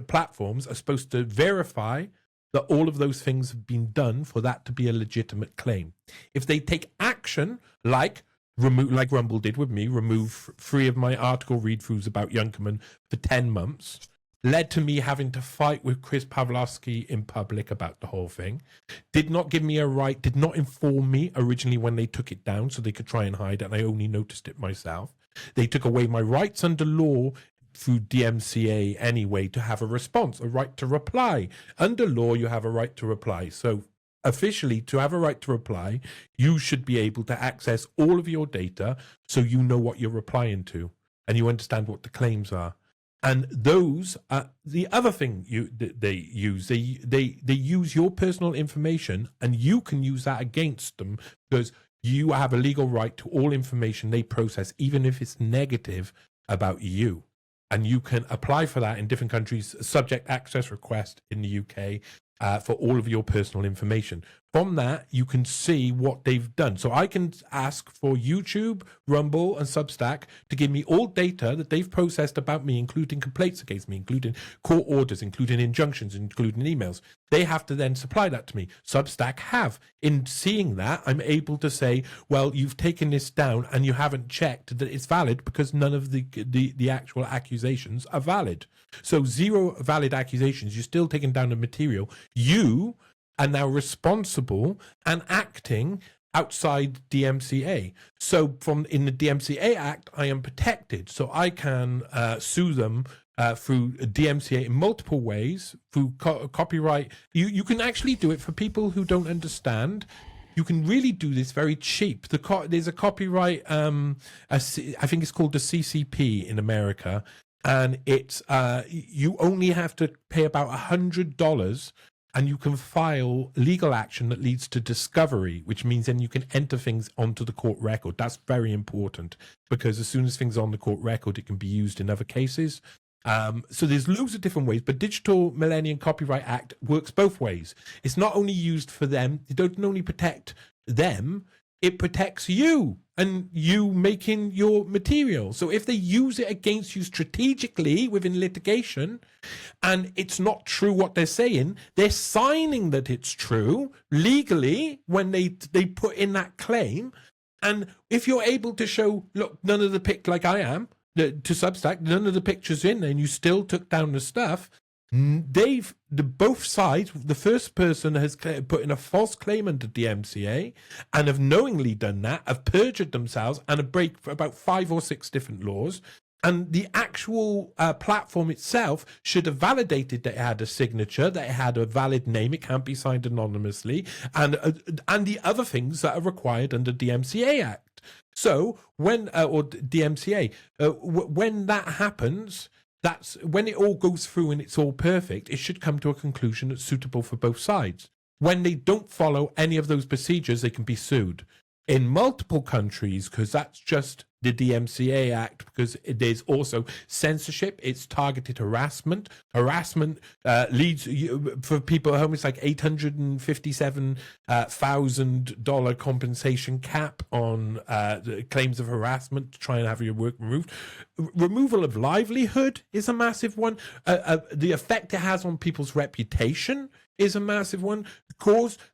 platforms are supposed to verify that all of those things have been done for that to be a legitimate claim. If they take action like Rumble did with me, remove 3 of my article read-throughs about Youngkerman for 10 months, led to me having to fight with Chris Pavlovsky in public about the whole thing, did not give me a right, did not inform me originally when they took it down so they could try and hide it, and I only noticed it myself. They took away my rights under law through DMCA anyway to have a response, a right to reply. Under law, you have a right to reply. So officially, to have a right to reply, you should be able to access all of your data so you know what you're replying to and you understand what the claims are. And those are the other thing they use. They use your personal information, and you can use that against them because you have a legal right to all information they process, even if it's negative about you. And you can apply for that in different countries, subject access request in the UK, for all of your personal information. From that, you can see what they've done. So I can ask for YouTube, Rumble, and Substack to give me all data that they've processed about me, including complaints against me, including court orders, including injunctions, including emails. They have to then supply that to me. Substack have. In seeing that, I'm able to say, well, you've taken this down and you haven't checked that it's valid because none of the actual accusations are valid. So 0 valid accusations, you're still taking down the material. You are now responsible and acting outside DMCA. So in the DMCA Act, I am protected. So I can sue them through DMCA in multiple ways, through copyright. You can actually do it for people who don't understand. You can really do this very cheap. There's a copyright, I think it's called the CCP in America, and it's you only have to pay about $100, and you can file legal action that leads to discovery, which means then you can enter things onto the court record. That's very important because as soon as things are on the court record, it can be used in other cases. So there's loads of different ways, but Digital Millennium Copyright Act works both ways. It's not only used for them, it doesn't only protect them, it protects you and you making your material. So if they use it against you strategically within litigation and it's not true what they're saying, they're signing that it's true legally when they put in that claim. And if you're able to show, look, none of the pic like I am, to Substack, none of the pictures in there, and you still took down the stuff, both sides, the first person has put in a false claim under DMCA and have knowingly done that, have perjured themselves and have break for about 5 or 6 different laws. And the actual platform itself should have validated that it had a signature, that it had a valid name, it can't be signed anonymously, and the other things that are required under DMCA Act. So when or DMCA, when that happens, that's when it all goes through and it's all perfect. It should come to a conclusion that's suitable for both sides. When they don't follow any of those procedures, they can be sued in multiple countries, because that's just the DMCA Act, because there's also censorship, it's targeted harassment. Harassment leads for people at home, it's like $857,000 compensation cap on claims of harassment to try and have your work removed. Removal of livelihood is a massive one. The effect it has on people's reputation is a massive one.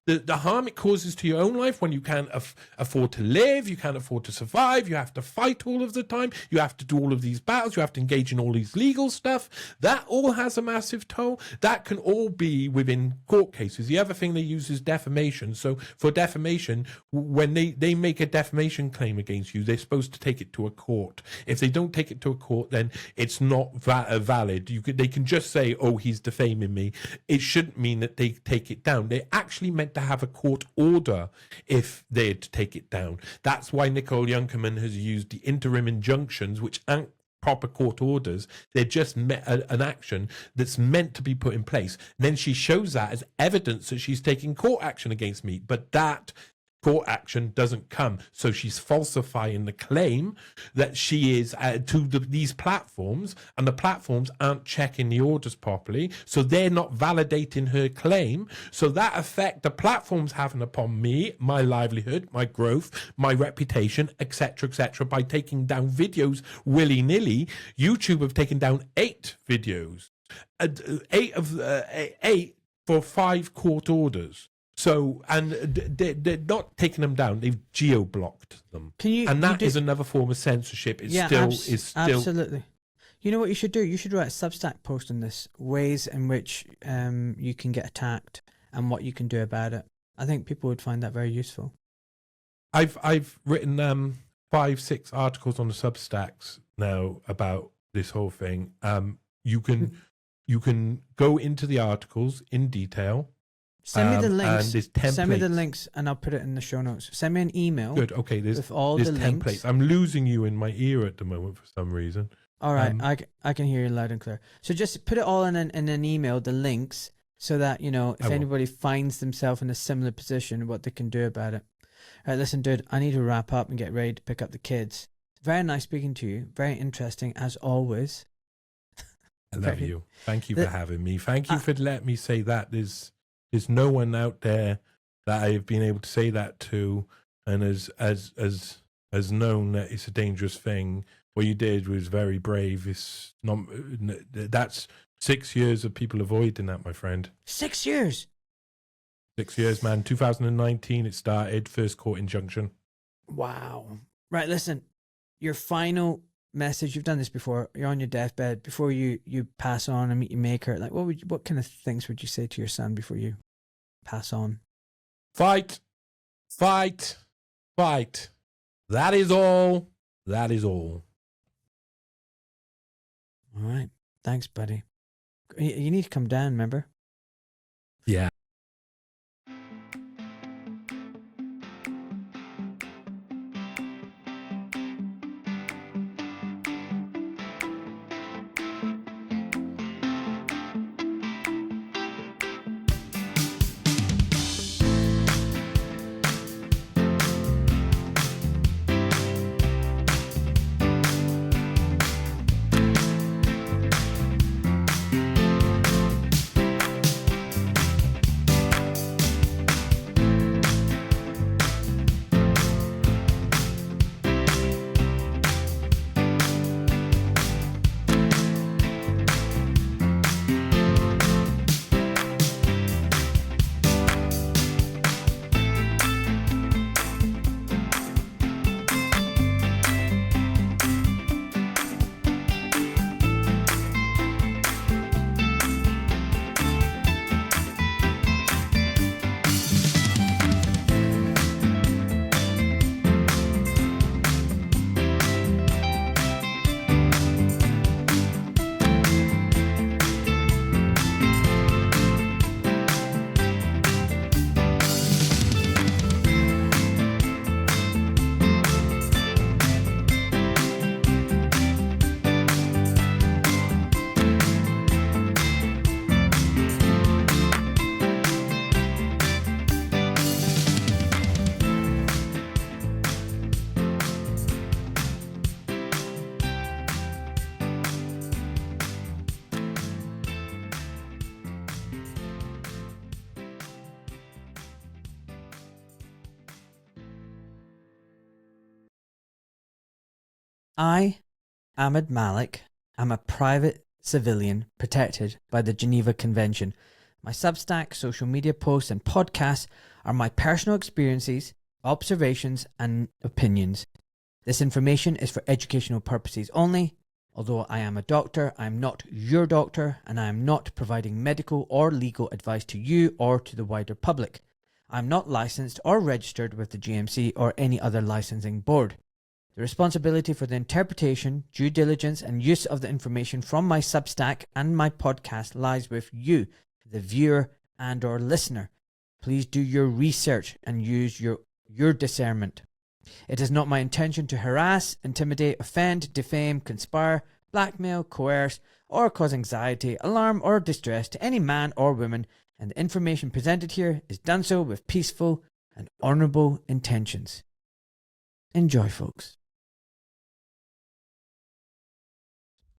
The harm it causes to your own life when you can't afford to live, you can't afford to survive, you have to fight all of the time, you have to do all of these battles, you have to engage in all these legal stuff. That all has a massive toll. That can all be within court cases. The other thing they use is defamation. So for defamation, when they make a defamation claim against you, they're supposed to take it to a court. If they don't take it to a court, then it's not valid. They can just say, oh, he's defaming me. It shouldn't mean that they take it down. They actually meant to have a court order if they had to take it down. That's why Nicole Youngkerman has used the interim injunctions, which aren't proper court orders. They're just an action that's meant to be put in place. And then she shows that as evidence that she's taking court action against me, but that court action doesn't come. So she's falsifying the claim that she is to these platforms, and the platforms aren't checking the orders properly. So they're not validating her claim. So that effect the platforms having upon me, my livelihood, my growth, my reputation, etc., by taking down videos willy-nilly. YouTube have taken down 8 videos, 8 for 5 court orders. So, and they're not taking them down; they've geo-blocked them, and that is another form of censorship. It still absolutely. You know what you should do? You should write a Substack post on this, ways in which you can get attacked and what you can do about it. I think people would find that very useful. I've written 5-6 articles on the Substacks now about this whole thing. You can go into the articles in detail. Send me the links. And send me the links, and I'll put it in the show notes. Send me an email. Good. Okay. There's all the templates. links. I'm losing you in my ear at the moment for some reason. All right. I can hear you loud and clear. So just put it all in an email, the links, so that if anybody finds themselves in a similar position, what they can do about it. All right. Listen, dude. I need to wrap up and get ready to pick up the kids. Very nice speaking to you. Very interesting as always. I love you. Thank you for having me. Thank you for letting me say that. There's no one out there that I've been able to say that to, and as known that it's a dangerous thing. What you did was very brave. It's not. That's 6 years of people avoiding that, my friend. 6 years. 6 years, man. 2019 it started. First court injunction. Wow. Right. Listen, your final message. You've done this before. You're on your deathbed. Before you pass on and meet your maker. Like, what kind of things would you say to your son before you pass on? Fight, fight, fight. That is all. That is all. All right. Thanks, buddy. You need to come down, remember? Yeah. I, Ahmed Malik, am a private civilian protected by the Geneva Convention. My Substack, social media posts, and podcasts are my personal experiences, observations, and opinions. This information is for educational purposes only. Although I am a doctor, I am not your doctor, and I am not providing medical or legal advice to you or to the wider public. I am not licensed or registered with the GMC or any other licensing board. The responsibility for the interpretation, due diligence, and use of the information from my Substack and my podcast lies with you, the viewer and or listener. Please do your research and use your discernment. It is not my intention to harass, intimidate, offend, defame, conspire, blackmail, coerce, or cause anxiety, alarm, or distress to any man or woman, and the information presented here is done so with peaceful and honourable intentions. Enjoy, folks.